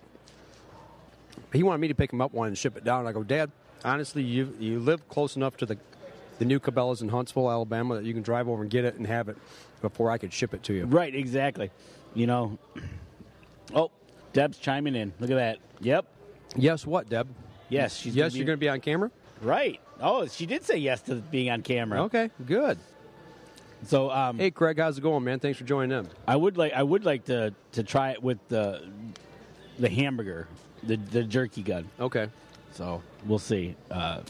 He wanted me to pick him up one and ship it down. I go, Dad, honestly, you live close enough to the new Cabela's in Huntsville, Alabama, that you can drive over and get it and have it before I could ship it to you. Right, exactly. Oh, Deb's chiming in. Look at that. Yep. Yes, what, Deb? Yes, you're going to be on camera? Right. Oh, she did say yes to being on camera. Okay, good. So, hey, Craig, how's it going, man? Thanks for joining in. I would like to try it with the hamburger, the jerky gun. Okay. So we'll see. I've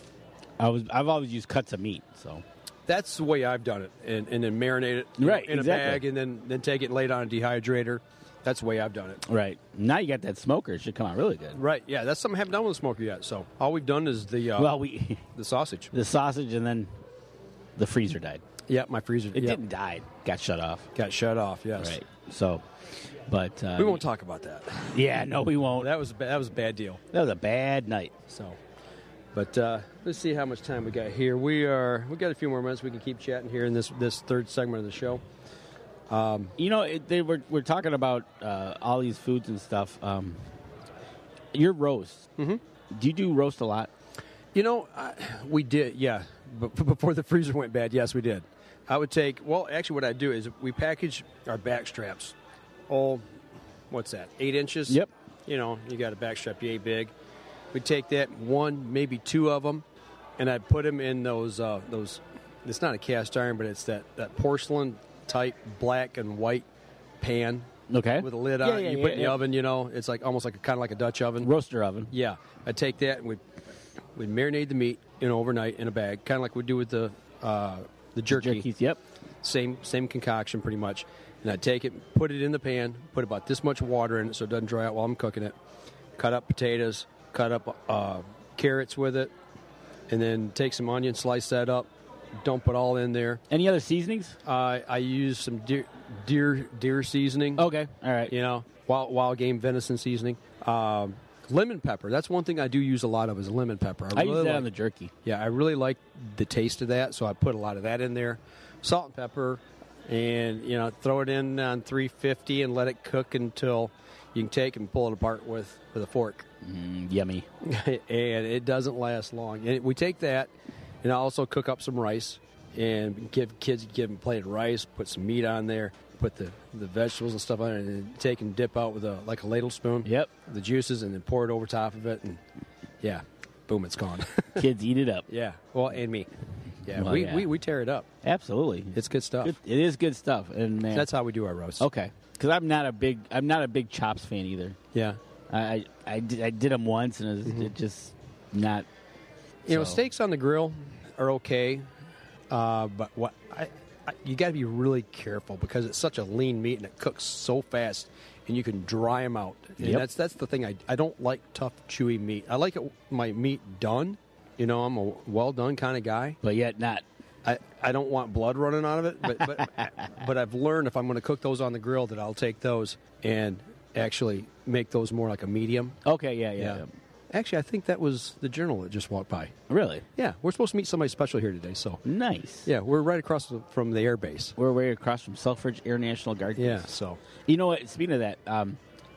always used cuts of meat. So that's the way I've done it, and then marinate it in a bag, and then take it and lay it on a dehydrator. That's the way I've done it. Right. Now you got that smoker. It should come out really good. Right. Yeah, that's something I haven't done with the smoker yet. So all we've done is the sausage. The sausage, and then the freezer died. Yeah, my freezer. It didn't die. Got shut off. Got shut off. Yes. Right. So, but we won't talk about that. Yeah. No, we won't. That was a bad deal. That was a bad night. So, but let's see how much time we got here. We got a few more minutes. We can keep chatting here in this third segment of the show. We're talking about all these foods and stuff. Your roast. Mm-hmm. Do you do roast a lot? We did, yeah. But before the freezer went bad, yes, we did. I would take, actually what I do is we package our back straps. What's that, 8 inches? Yep. You got a back strap yay big. We'd take that, one, maybe 2 of them, and I'd put them in those, it's not a cast iron, but it's that porcelain type black and white pan. Okay. With a lid on it. You put it in the oven, it's like almost like kind of like a Dutch oven. Roaster oven. Yeah. I'd take that and we'd marinate the meat overnight in a bag, kind of like we do with the jerky. Jerkies, yep. Same concoction pretty much. And I'd take it, put it in the pan, put about this much water in it so it doesn't dry out while I'm cooking it. Cut up potatoes, cut up carrots with it, and then take some onion, slice that up, dump it all in there. Any other seasonings? I use some deer seasoning. Okay, all right. Wildgame venison seasoning. Lemon pepper. That's one thing I do use a lot of is lemon pepper. I use that on the jerky. Yeah, I really like the taste of that, so I put a lot of that in there. Salt and pepper, and throw it in on 350 and let it cook until you can take and pull it apart with a fork. Yummy. And it doesn't last long. And we take that, and I also cook up some rice and give them a plate of rice, put some meat on there, put the vegetables and stuff on it, and take and dip out with a ladle spoon. Yep. The juices, and then pour it over top of it, and yeah, boom, it's gone. Kids eat it up. Yeah. Well, and me. Yeah, well, we tear it up. Absolutely. It's good stuff. It is good stuff, and man, that's how we do our roast. Okay. because I'm not a big chops fan either. Yeah. I did them once, and it just not. You know, steaks on the grill are okay, but you got to be really careful because it's such a lean meat and it cooks so fast, and you can dry them out. And that's the thing. I don't like tough, chewy meat. I like my meat done. You know, I'm a well done kind of guy, but yet not. I don't want blood running out of it, but I've learned if I'm going to cook those on the grill that I'll take those and actually make those more like a medium. Okay, yeah. Actually, I think that was the Journal that just walked by. Really? Yeah, we're supposed to meet somebody special here today. So nice. Yeah, we're right across from the air base. We're right across from Selfridge Air National Guard. Yeah. So you know what? Speaking of that,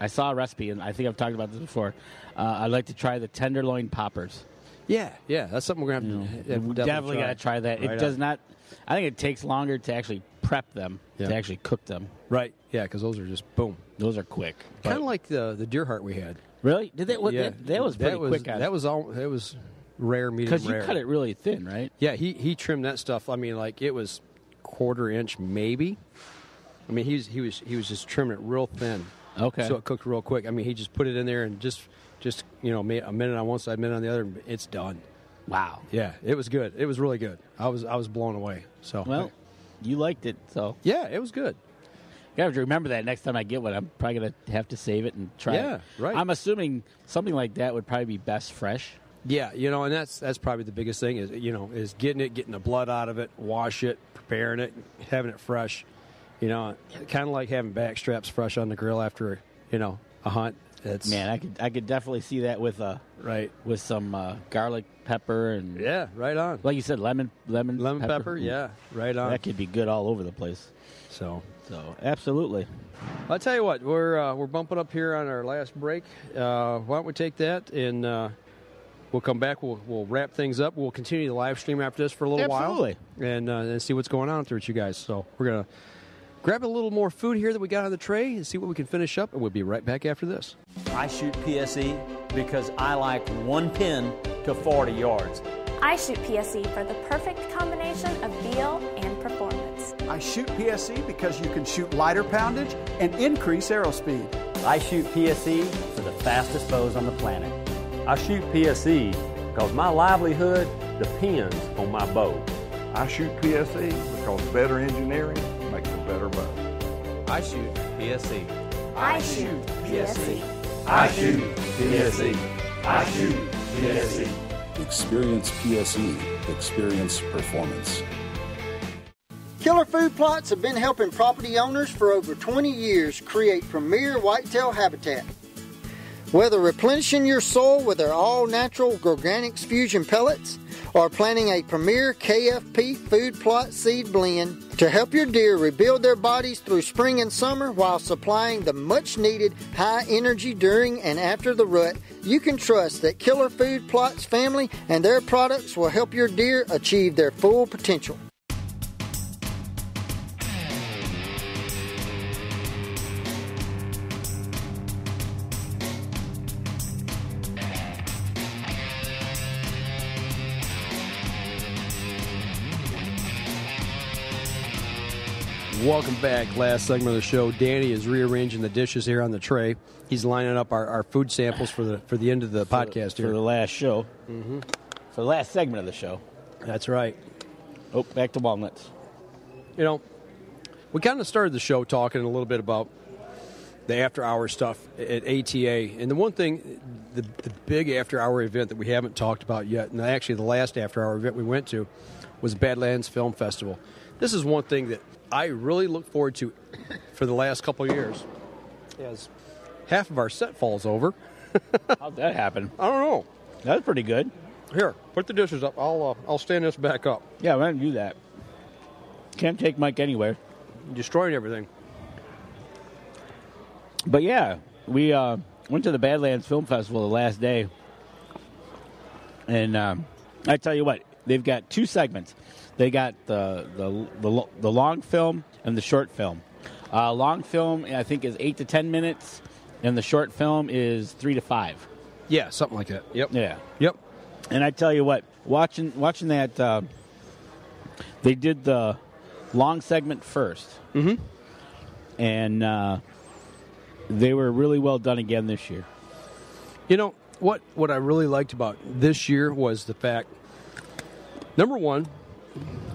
I saw a recipe, and I think I've talked about this before. I'd like to try the tenderloin poppers. Yeah, that's something we're going to have to definitely got to try that. Right it does not. I think it takes longer to actually prep them, to actually cook them. Right. Yeah, because those are just boom. Those are quick. Kind of like the deer heart we had. Really? Did that? That was pretty quick. That was rare, medium rare. Because you cut it really thin, right? Yeah, he trimmed that stuff. I mean, like it was 1/4 inch maybe. I mean, he was just trimming it real thin. Okay. So it cooked real quick. I mean, he just put it in there and just made a minute on one side, a minute on the other, and it's done. Wow. Yeah, it was good. It was really good. I was blown away. So well, you liked it, so yeah, it was good. I have to remember that next time I get one. I'm probably going to have to save it and try it. Yeah, right. I'm assuming something like that would probably be best fresh. Yeah, and that's probably the biggest thing is getting the blood out of it, wash it, preparing it, having it fresh. Kind of like having back straps fresh on the grill after a hunt. Man, I could definitely see that with with some garlic pepper and right on. Like you said, lemon pepper. Yeah, right on. That could be good all over the place. So absolutely. I'll tell you what, we're bumping up here on our last break. Why don't we take that and we'll come back. We'll wrap things up. We'll continue the live stream after this for a little while and see what's going on with you guys. So we're gonna grab a little more food here that we got on the tray and see what we can finish up, and we'll be right back after this. I shoot PSE because I like one pin to 40 yards. I shoot PSE for the perfect combination of feel and performance. I shoot PSE because you can shoot lighter poundage and increase arrow speed. I shoot PSE for the fastest bows on the planet. I shoot PSE because my livelihood depends on my bow. I shoot PSE because better engineering makes a better bow. I shoot PSE. I shoot PSE. I shoot PSE. I shoot PSE. Experience PSE. Experience performance. Killer Food Plots have been helping property owners for over 20 years create premier whitetail habitat. Whether replenishing your soil with their all-natural Organics Fusion pellets or planting a premier KFP food plot seed blend to help your deer rebuild their bodies through spring and summer while supplying the much-needed high energy during and after the rut, you can trust that Killer Food Plots family and their products will help your deer achieve their full potential. Welcome back. Last segment of the show. Danny is rearranging the dishes here on the tray. He's lining up our food samples for the end of the podcast here. For the last show. Mm-hmm. For the last segment of the show. That's right. Oh, back to walnuts. We kind of started the show talking a little bit about the after-hour stuff at ATA. And the one thing, the big after-hour event that we haven't talked about yet, and actually the last after-hour event we went to, was Badlands Film Festival. This is one thing that I really look forward to for the last couple of years, as half of our set falls over. How'd that happen? I don't know. That's pretty good. Here, put the dishes up. I'll stand this back up. Yeah, we're going to do that. Can't take Mike anywhere. Destroying everything. But yeah, we went to the Badlands Film Festival the last day. And I tell you what, they've got two segments. They got the long film and the short film. Long film, I think, is 8 to 10 minutes, and the short film is 3 to 5. Yeah, something like that. Yep. Yeah. Yep. And I tell you what, watching that, they did the long segment first. Mm-hmm. And they were really well done again this year. You know, what I really liked about this year was the fact, number one,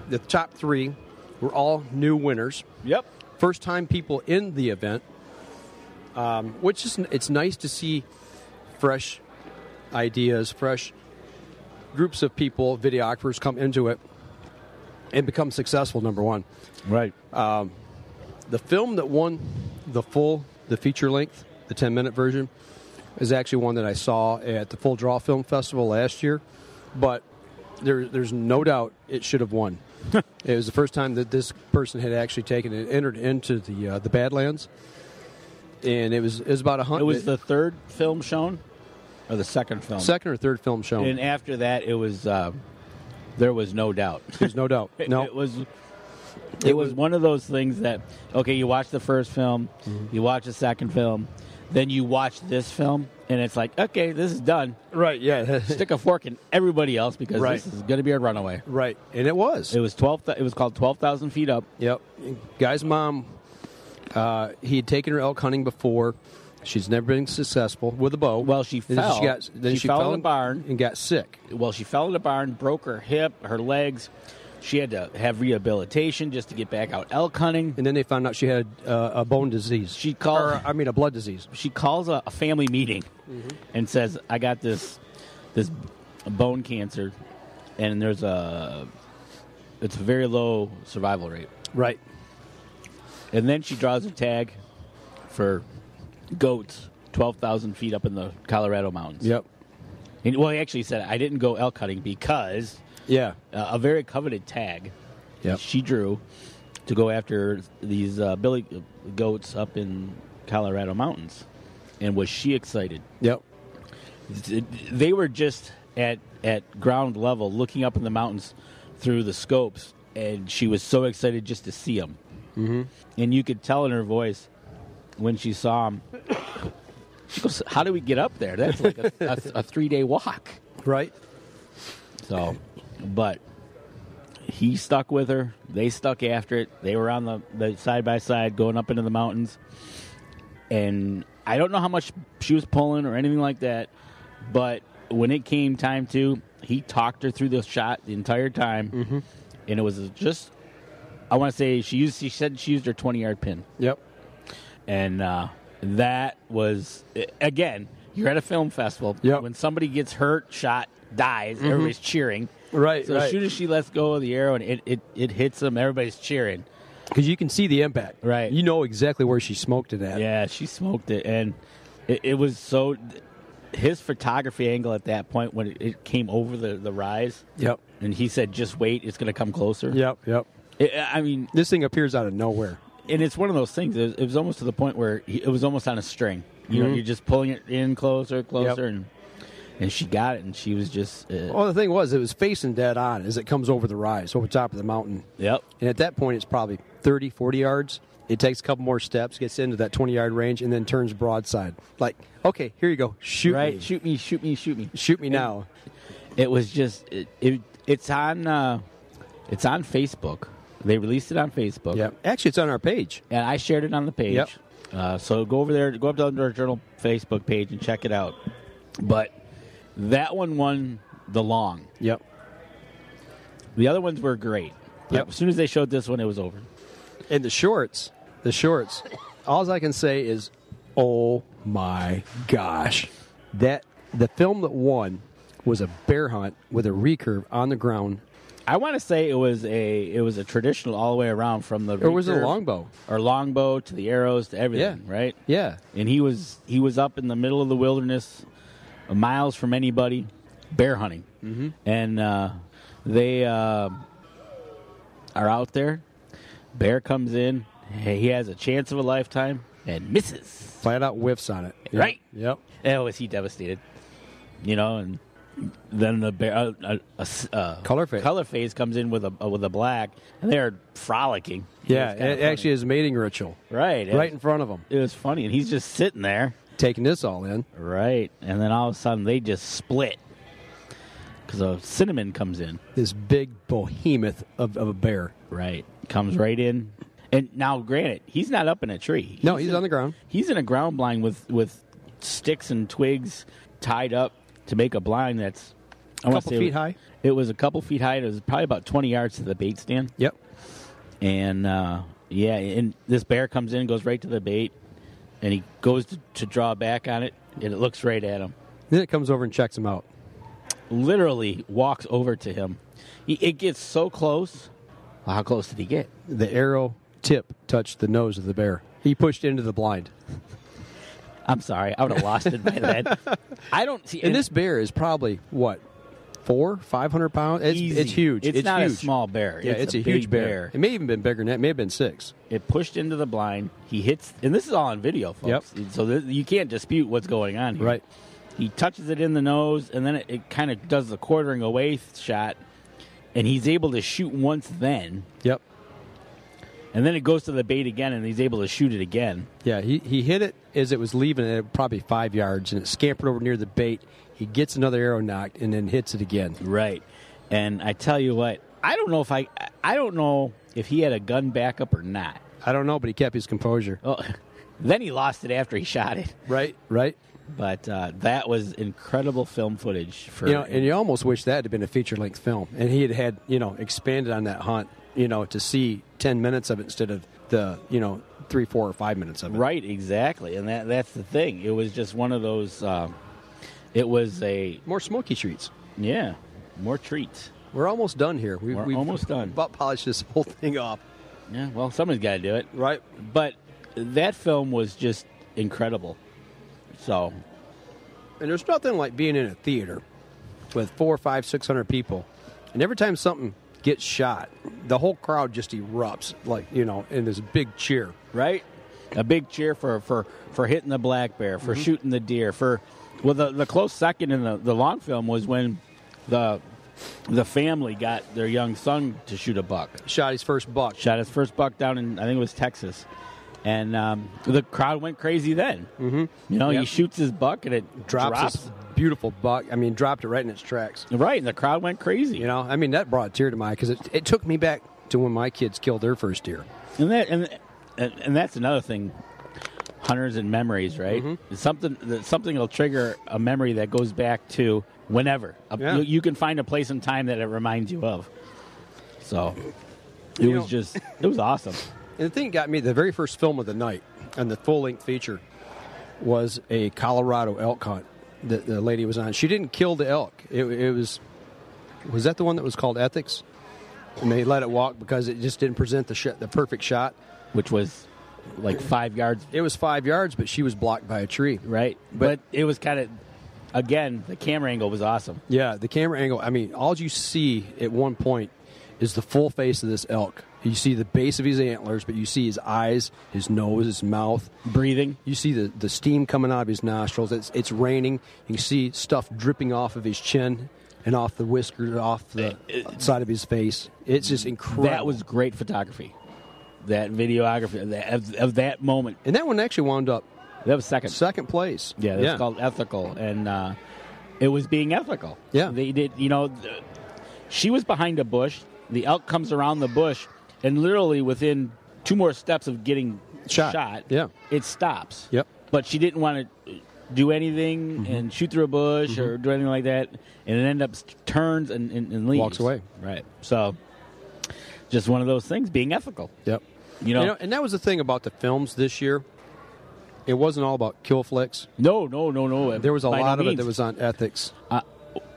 the top 3 were all new winners. Yep. First time people in the event, which is, it's nice to see fresh ideas, fresh groups of people, videographers come into it and become successful, number one. Right. The film that won the feature length, the 10-minute version, is actually one that I saw at the Full Draw Film Festival last year, but there's no doubt it should have won. It was the first time that this person had actually taken and entered into the Badlands, and it was about 100. It was the third film shown, or the second film? Second or third film shown. And after that, it was there was no doubt. There's no doubt. No, it was one of those things that, okay, you watch the first film, you watch the second film, then you watch this film, and it's like, okay, this is done. Right, yeah. Stick a fork in everybody else because this is going to be a runaway. Right, and it was. It was called 12,000 Feet Up. Yep. Guy's mom, he had taken her elk hunting before. She's never been successful with a bow. Well, she fell. She fell in the barn. And got sick. Well, she fell in the barn, broke her hip, her legs. She had to have rehabilitation just to get back out elk hunting. And then they found out she had a bone disease. A blood disease. She calls a family meeting and says, I got this bone cancer, and it's a very low survival rate. Right. And then she draws a tag for goats 12,000 feet up in the Colorado mountains. Yep. And, well, he actually said, I didn't go elk hunting because... Yeah. A very coveted tag that she drew to go after these billy goats up in Colorado mountains. And was she excited? Yep. They were just at ground level looking up in the mountains through the scopes, and she was so excited just to see them. Mm-hmm. And you could tell in her voice when she saw them, she goes, how do we get up there? That's like a 3-day walk. Right. So... But he stuck with her. They stuck after it. They were on the side-by-side going up into the mountains. And I don't know how much she was pulling or anything like that, but when it came time to, he talked her through the shot the entire time. Mm-hmm. And it was just, I want to say, she said she used her 20-yard pin. Yep. And that was, again, you're at a film festival. Yep. When somebody gets hurt, shot, dies, everybody's cheering. Right, so as soon as she lets go of the arrow and it hits them, everybody's cheering. Because you can see the impact. Right. You know exactly where she smoked it at. Yeah, she smoked it. And it was so... His photography angle at that point when it came over the rise. Yep. And he said, just wait, it's going to come closer. Yep. I mean... This thing appears out of nowhere. And it's one of those things. It was almost to the point where it was almost on a string. You know, you're just pulling it in closer, and she got it, and she was just... Well, the thing was, it was facing dead on as it comes over the rise, over top of the mountain. Yep. And at that point, it's probably 30, 40 yards. It takes a couple more steps, gets into that 20-yard range, and then turns broadside. Like, okay, here you go. Shoot me. Shoot me. Shoot me now. It was just... It's on Facebook. They released it on Facebook. Yeah. Actually, it's on our page. And I shared it on the page. Yep. So go over there, go up to our Journal Facebook page and check it out. But... that one won the long. Yep. The other ones were great. Yep. As soon as they showed this one, it was over. And the shorts, all I can say is, oh my gosh. The film that won was a bear hunt with a recurve on the ground. I want to say it was a traditional all the way around from the recurve. Or was it a longbow? Or longbow to the arrows to everything, right? Yeah. And he was up in the middle of the wilderness, miles from anybody, bear hunting. Mm-hmm. And they are out there. Bear comes in. He has a chance of a lifetime and misses. Flat out whiffs on it. Yep. Right? Yep. Oh, was he devastated? You know, and then the bear, color phase comes in with a black, and they're frolicking. Yeah, it actually is a mating ritual. Right. Right in front of them. It was funny, and he's just sitting there. Taking this all in. Right. And then all of a sudden they just split because a cinnamon comes in. This big behemoth of a bear. Right. Comes right in. And now, granted, he's not up in a tree. He's on the ground. He's in a ground blind with sticks and twigs tied up to make a blind that's a couple feet high. It was a couple feet high. It was probably about 20 yards to the bait stand. Yep. And, and this bear comes in, goes right to the bait, and he goes to draw back on it, and it looks right at him. Then it comes over and checks him out. Literally walks over to him. It gets so close. Well, how close did he get? The arrow tip touched the nose of the bear. He pushed into the blind. I'm sorry. I would have lost it by then. I don't see. And this bear is probably, what, 400-500 pounds? It's huge. It's not huge. A small bear. Yeah, it's a huge bear. It may even been bigger than that. It may have been 6. It pushed into the blind. He hits, and this is all on video, folks. Yep. So you can't dispute what's going on here. Right. He touches it in the nose, and then it kind of does the quartering away shot, and he's able to shoot once then. Yep. And then it goes to the bait again, and he's able to shoot it again. Yeah, he hit it as it was leaving at probably 5 yards, and it scampered over near the bait. He gets another arrow knocked, and then hits it again. Right. And I tell you what, I don't know if he had a gun backup or not. I don't know, but he kept his composure. Oh, then he lost it after he shot it. Right. But that was incredible film footage for and you almost wish that had been a feature-length film, and he had expanded on that hunt, to see 10 minutes of it instead of the 3, 4, or 5 minutes of it. Right, exactly, and that's the thing. It was just one of those. It was a more smoky treats. Yeah, more treats. We're almost done here. We're almost done. About polished this whole thing off. Yeah, well, somebody's got to do it, right? But that film was just incredible. So, and there's nothing like being in a theater with 400, 500, 600 people, and every time something gets shot, the whole crowd just erupts, in this big cheer. Right? A big cheer for hitting the black bear, for shooting the deer. The close second in the long film was when the family got their young son to shoot a buck. Shot his first buck down in, I think it was Texas. And the crowd went crazy then. Mm-hmm. He shoots his buck and it drops. This beautiful buck. I mean, dropped it right in its tracks. Right, and the crowd went crazy. That brought a tear to my eye because it took me back to when my kids killed their first deer. And that's another thing, hunters and memories, right? Mm-hmm. Something will trigger a memory that goes back to whenever. Yeah. You can find a place and time that it reminds you of. So it was awesome. And the thing that got me, the very first film of the night and the full-length feature was a Colorado elk hunt that the lady was on. She didn't kill the elk. It was that the one that was called Ethics? And they let it walk because it just didn't present the perfect shot. Which was like 5 yards. It was 5 yards, but she was blocked by a tree. Right. But it was kind of, again, the camera angle was awesome. Yeah, the camera angle. I mean, all you see at one point is the full face of this elk. You see the base of his antlers, but you see his eyes, his nose, his mouth. Breathing. You see the steam coming out of his nostrils. It's raining. You can see stuff dripping off of his chin and off the whiskers, off the side of his face. It's just incredible. That was great photography. That videography of that moment. And that one actually wound up. That was second. Second place. Yeah, that's called ethical. And it was being ethical. Yeah. They did, she was behind a bush. The elk comes around the bush. And literally within 2 more steps of getting shot, it stops. Yep. But she didn't want to do anything and shoot through a bush or do anything like that. And it ended up turns and leaves. Walks away. Right. So just one of those things, being ethical. Yep. And that was the thing about the films this year. It wasn't all about kill flicks. No. There was a lot of it that was on ethics.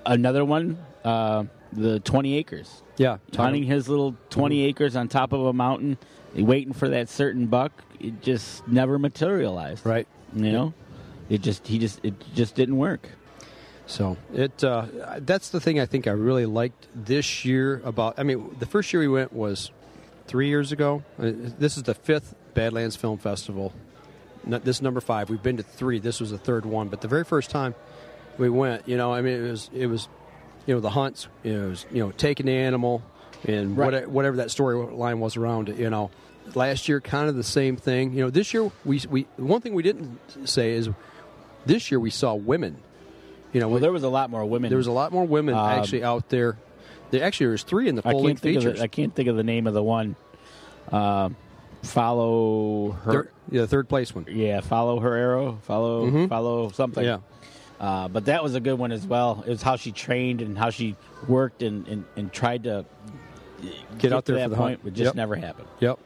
Another one, the 20 acres. Yeah. Hunting his little 20 acres on top of a mountain, waiting for that certain buck. It just never materialized. Right. It just didn't work. So that's the thing I think I really liked this year about. I mean, the first year we went was 3 years ago. This is the 5th Badlands Film Festival. This is number 5. We've been to 3. This was the 3rd one. But the very first time we went, it was the hunts. It was taking the animal and whatever that storyline was around it. Last year kind of the same thing. This year we one thing we didn't say is this year we saw women. Well, there was a lot more women. There was a lot more women actually out there. There was 3 in the full-length features. I can't think of the name of the one. follow her. Third place one. Yeah, follow her arrow. Follow something. Yeah. But that was a good one as well. It was how she trained and how she worked and tried to get out there to that for the point, hunt. but just never happened. Yep.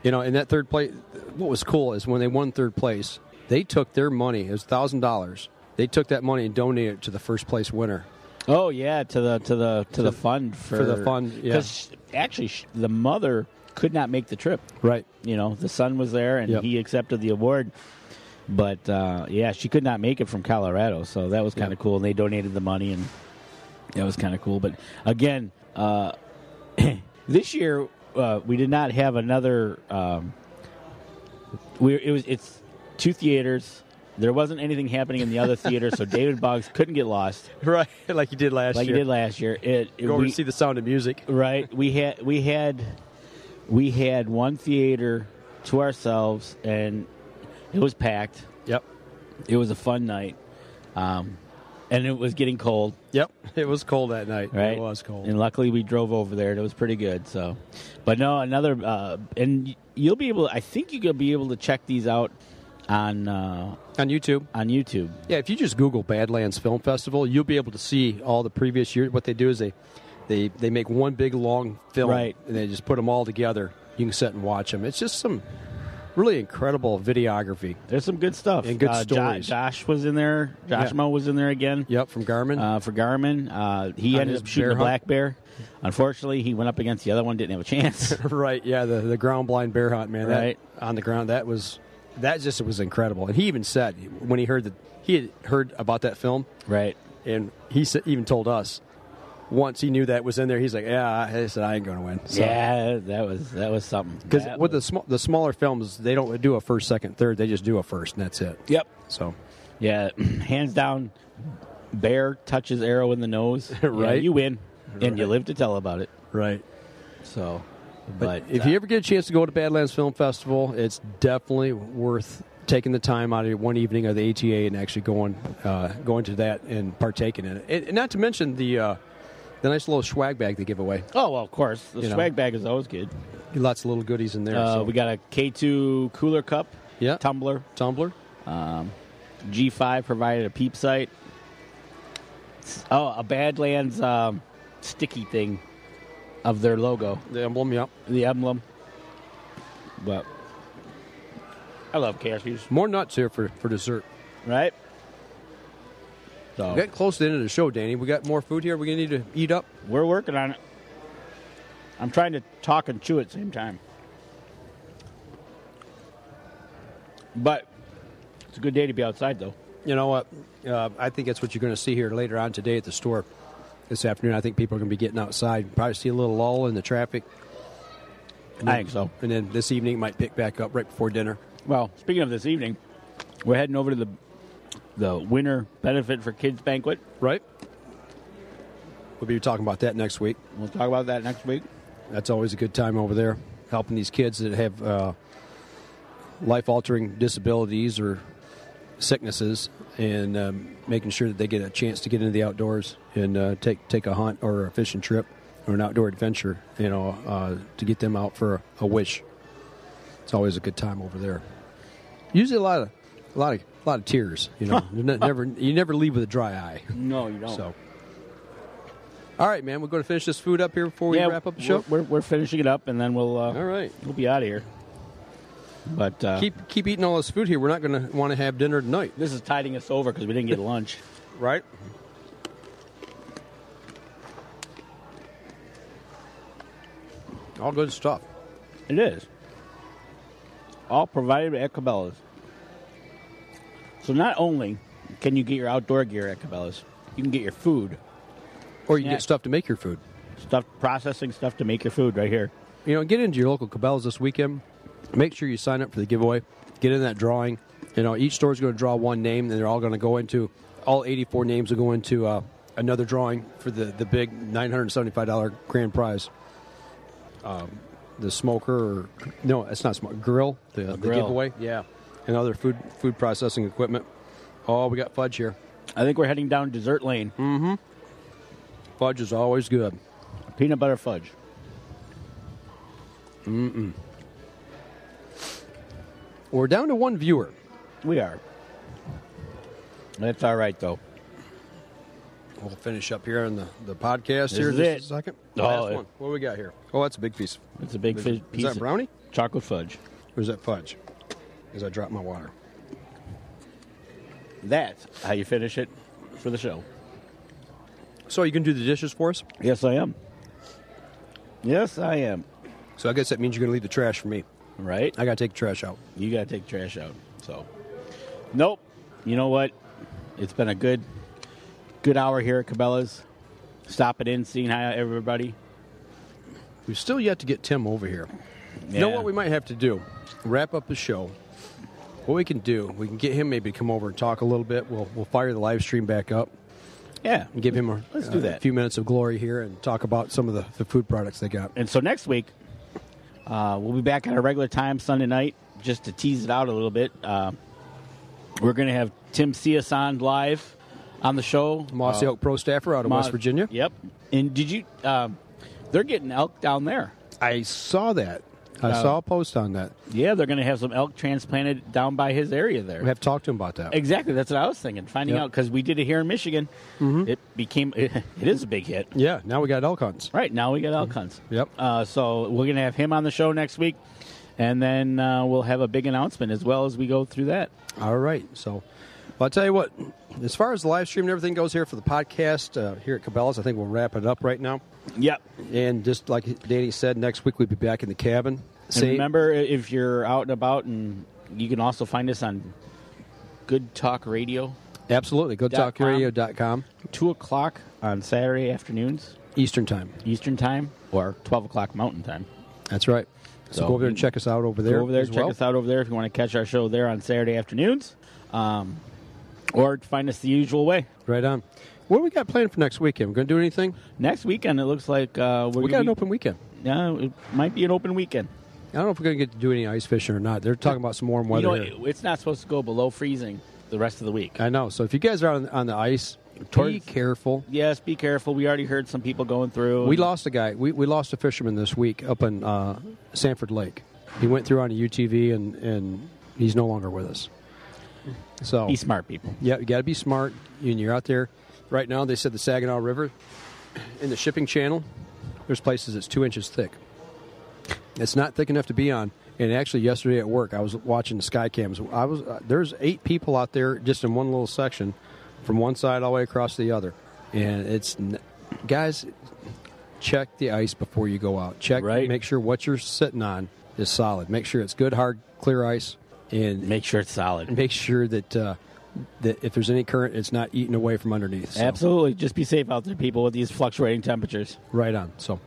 In that third place, what was cool is when they won third place, they took their money. It was $1,000. They took that money and donated it to the first place winner. Oh yeah, to the fund for the fund. Yeah. Because actually, the mother could not make the trip. Right. The son was there and he accepted the award. But, she could not make it from Colorado, so that was kind of cool. And they donated the money, and that was kind of cool. But, again, this year we did not have another it's 2 theaters. There wasn't anything happening in the other theater, so David Boggs couldn't get lost. Right, like he did last year. Like he did last year. Go over to see The Sound of Music. Right. We had one theater to ourselves, and it was packed. Yep. It was a fun night. And it was getting cold. Yep. It was cold that night. Right. It was cold. And luckily we drove over there, and it was pretty good. So, but no, another and you'll be able. I think you'll be able to check these out on YouTube. On YouTube. Yeah, if you just Google Badlands Film Festival, you'll be able to see all the previous years. What they do is they make one big long film, right, and they just put them all together. You can sit and watch them. It's just some really incredible videography. There's some good stuff and good stories. Josh was in there. Josh Mo was in there again. Yep, from Garmin. For Garmin, he ended up shooting a black bear. Unfortunately, he went up against the other one, didn't have a chance. Right. Yeah, the ground blind bear hunt, man. Right. On the ground, it was incredible. And he even said when he had heard about that film, right, and he even told us once he knew that was in there, he's like, yeah, I said I ain't going to win. So, yeah, that was something. Because with the smaller films, they don't do a first, second, third. They just do a first, and that's it. Yep. So, yeah, hands down, bear touches arrow in the nose. Right, yeah, you win, and you live to tell about it. Right. So, but if you ever get a chance to go to Badlands Film Festival, it's definitely worth taking the time out of one evening of the ATA and actually going to that and partaking in it. And not to mention the nice little swag bag they give away. Oh, well, of course. The swag bag is always good. Lots of little goodies in there. So. We got a K2 cooler cup. Yeah. Tumbler. G5 provided a peep sight. Oh, a Badlands sticky thing of their logo. The emblem, yep. The emblem. But I love cashews. More nuts here for dessert. Right? So. We're getting close to the end of the show, Danny. We got more food here. We're going to need to eat up. We're working on it. I'm trying to talk and chew at the same time. But it's a good day to be outside, though. You know what? I think that's what you're going to see here later on today at the store this afternoon. I think people are going to be getting outside. Probably see a little lull in the traffic. I think so. And then this evening it might pick back up right before dinner. Well, speaking of this evening, we're heading over to the winter benefit for kids banquet. Right. We'll be talking about that next week. We'll talk about that next week. That's always a good time over there, helping these kids that have life-altering disabilities or sicknesses, and making sure that they get a chance to get into the outdoors and take a hunt or a fishing trip or an outdoor adventure, to get them out for a wish. It's always a good time over there. Usually a lot of tears. You never leave with a dry eye. No, you don't. So, all right, man. We're going to finish this food up here before we wrap up the show. We're finishing it up, and then we'll. All right, we'll be out of here. But keep eating all this food here. We're not going to want to have dinner tonight. This is tiding us over because we didn't get lunch. Right. All good stuff. It is. All provided at Cabela's. So not only can you get your outdoor gear at Cabela's, you can get your food. Or you can get stuff to make your food. Processing stuff to make your food right here. Get into your local Cabela's this weekend. Make sure you sign up for the giveaway. Get in that drawing. Each store is going to draw one name, and they're all going to go into, all 84 names will go into another drawing for the big $975 grand prize. The smoker, no, it's not smoker, grill, the giveaway. Yeah. And other food processing equipment. Oh, we got fudge here. I think we're heading down dessert lane. Mm-hmm. Fudge is always good. Peanut butter fudge. Mm-mm. We're down to one viewer. We are. That's all right, though. We'll finish up here on the podcast This here is in it. just a second. Oh, Last one. What do we got here? Oh, that's a big piece. It's a big piece. Is that brownie? Chocolate fudge. Or is that fudge? As I drop my water. That's how you finish it for the show. So you can do the dishes for us? Yes, I am. Yes, I am. So I guess that means you're going to leave the trash for me. Right? I got to take the trash out. You got to take the trash out. So, nope. You know what? It's been a good hour here at Cabela's. Stopping in, seeing how everybody. We've still yet to get Tim over here. Yeah. You know what we might have to do? Wrap up the show. What we can do, we can get him maybe to come over and talk a little bit. We'll fire the live stream back up. Yeah. And give him Let's do that. A few minutes of glory here and talk about some of the food products they got. And so next week, we'll be back at our regular time Sunday night, just to tease it out a little bit. We're going to have Tim Ciason live on the show. Mossy Oak Pro staffer out of West Virginia. Yep. And did you? They're getting elk down there. I saw that. I saw a post on that. Yeah, they're going to have some elk transplanted down by his area there. We have to talk to him about that. Exactly. That's what I was thinking. Finding out, because we did it here in Michigan. Mm-hmm. It is a big hit. Yeah, now we got elk hunts. Right, now we got elk hunts. Yep. So we're going to have him on the show next week, and then we'll have a big announcement as well as we go through that. All right. So well, I'll tell you what, as far as the live stream and everything goes here for the podcast here at Cabela's, I think we'll wrap it up right now. Yep. And just like Danny said, next week we'll be back in the cabin. And remember, if you're out and about, and you can also find us on Good Talk Radio. Absolutely. GoodTalkRadio.com. 2 o'clock on Saturday afternoons. Eastern Time, or 12 o'clock Mountain Time. That's right. So go over there and check us out over there. Go over there, check us out over there if you want to catch our show there on Saturday afternoons. Or find us the usual way. Right on. What do we got planned for next weekend? We're going to do anything? Next weekend, it looks like we got an open weekend. Yeah, it might be an open weekend. I don't know if we're going to get to do any ice fishing or not. They're talking about some warm weather here. It's not supposed to go below freezing the rest of the week. I know. So if you guys are on the ice, be careful. Yes, be careful. We already heard some people going through. We lost a guy. We lost a fisherman this week up in Sanford Lake. He went through on a UTV, and he's no longer with us. So be smart, people. Yeah, you got to be smart. When you're out there right now, they said the Saginaw River in the shipping channel, there's places that's 2 inches thick. It's not thick enough to be on. And actually, yesterday at work, I was watching the sky cams. There's 8 people out there just in one little section, from one side all the way across the other. And guys, check the ice before you go out. Check, make sure what you're sitting on is solid. Make sure it's good, hard, clear ice, and make sure it's solid. Make sure that that if there's any current, it's not eaten away from underneath. So. Absolutely, just be safe out there, people, with these fluctuating temperatures. Right on. So.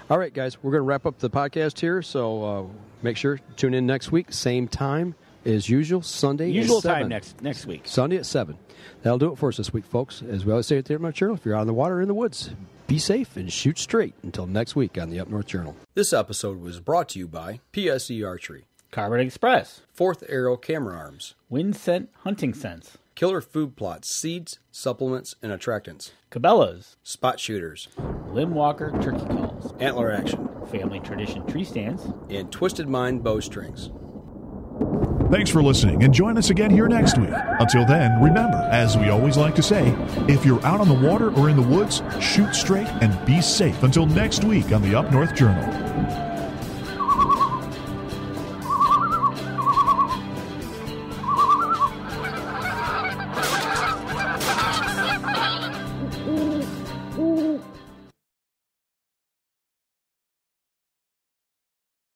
All right, guys, we're going to wrap up the podcast here, so make sure to tune in next week, same time as usual, Sunday usual at 7. Time next week. Sunday at 7. That'll do it for us this week, folks. As we always say at the Up North Journal, if you're out in the water or in the woods, be safe and shoot straight. Until next week on the Up North Journal. This episode was brought to you by PSE Archery, Carbon Express, Fourth Arrow Camera Arms, Wind Scent Hunting Sense, Killer Food Plots, Seeds, Supplements, and Attractants, Cabela's, Spot Shooters, Limb Walker Turkey Calls, Antler Action, Family Tradition Tree Stands, and Twisted Mind Bowstrings. Thanks for listening, and join us again here next week. Until then, remember, as we always like to say, if you're out on the water or in the woods, shoot straight and be safe. Until next week on the Up North Journal.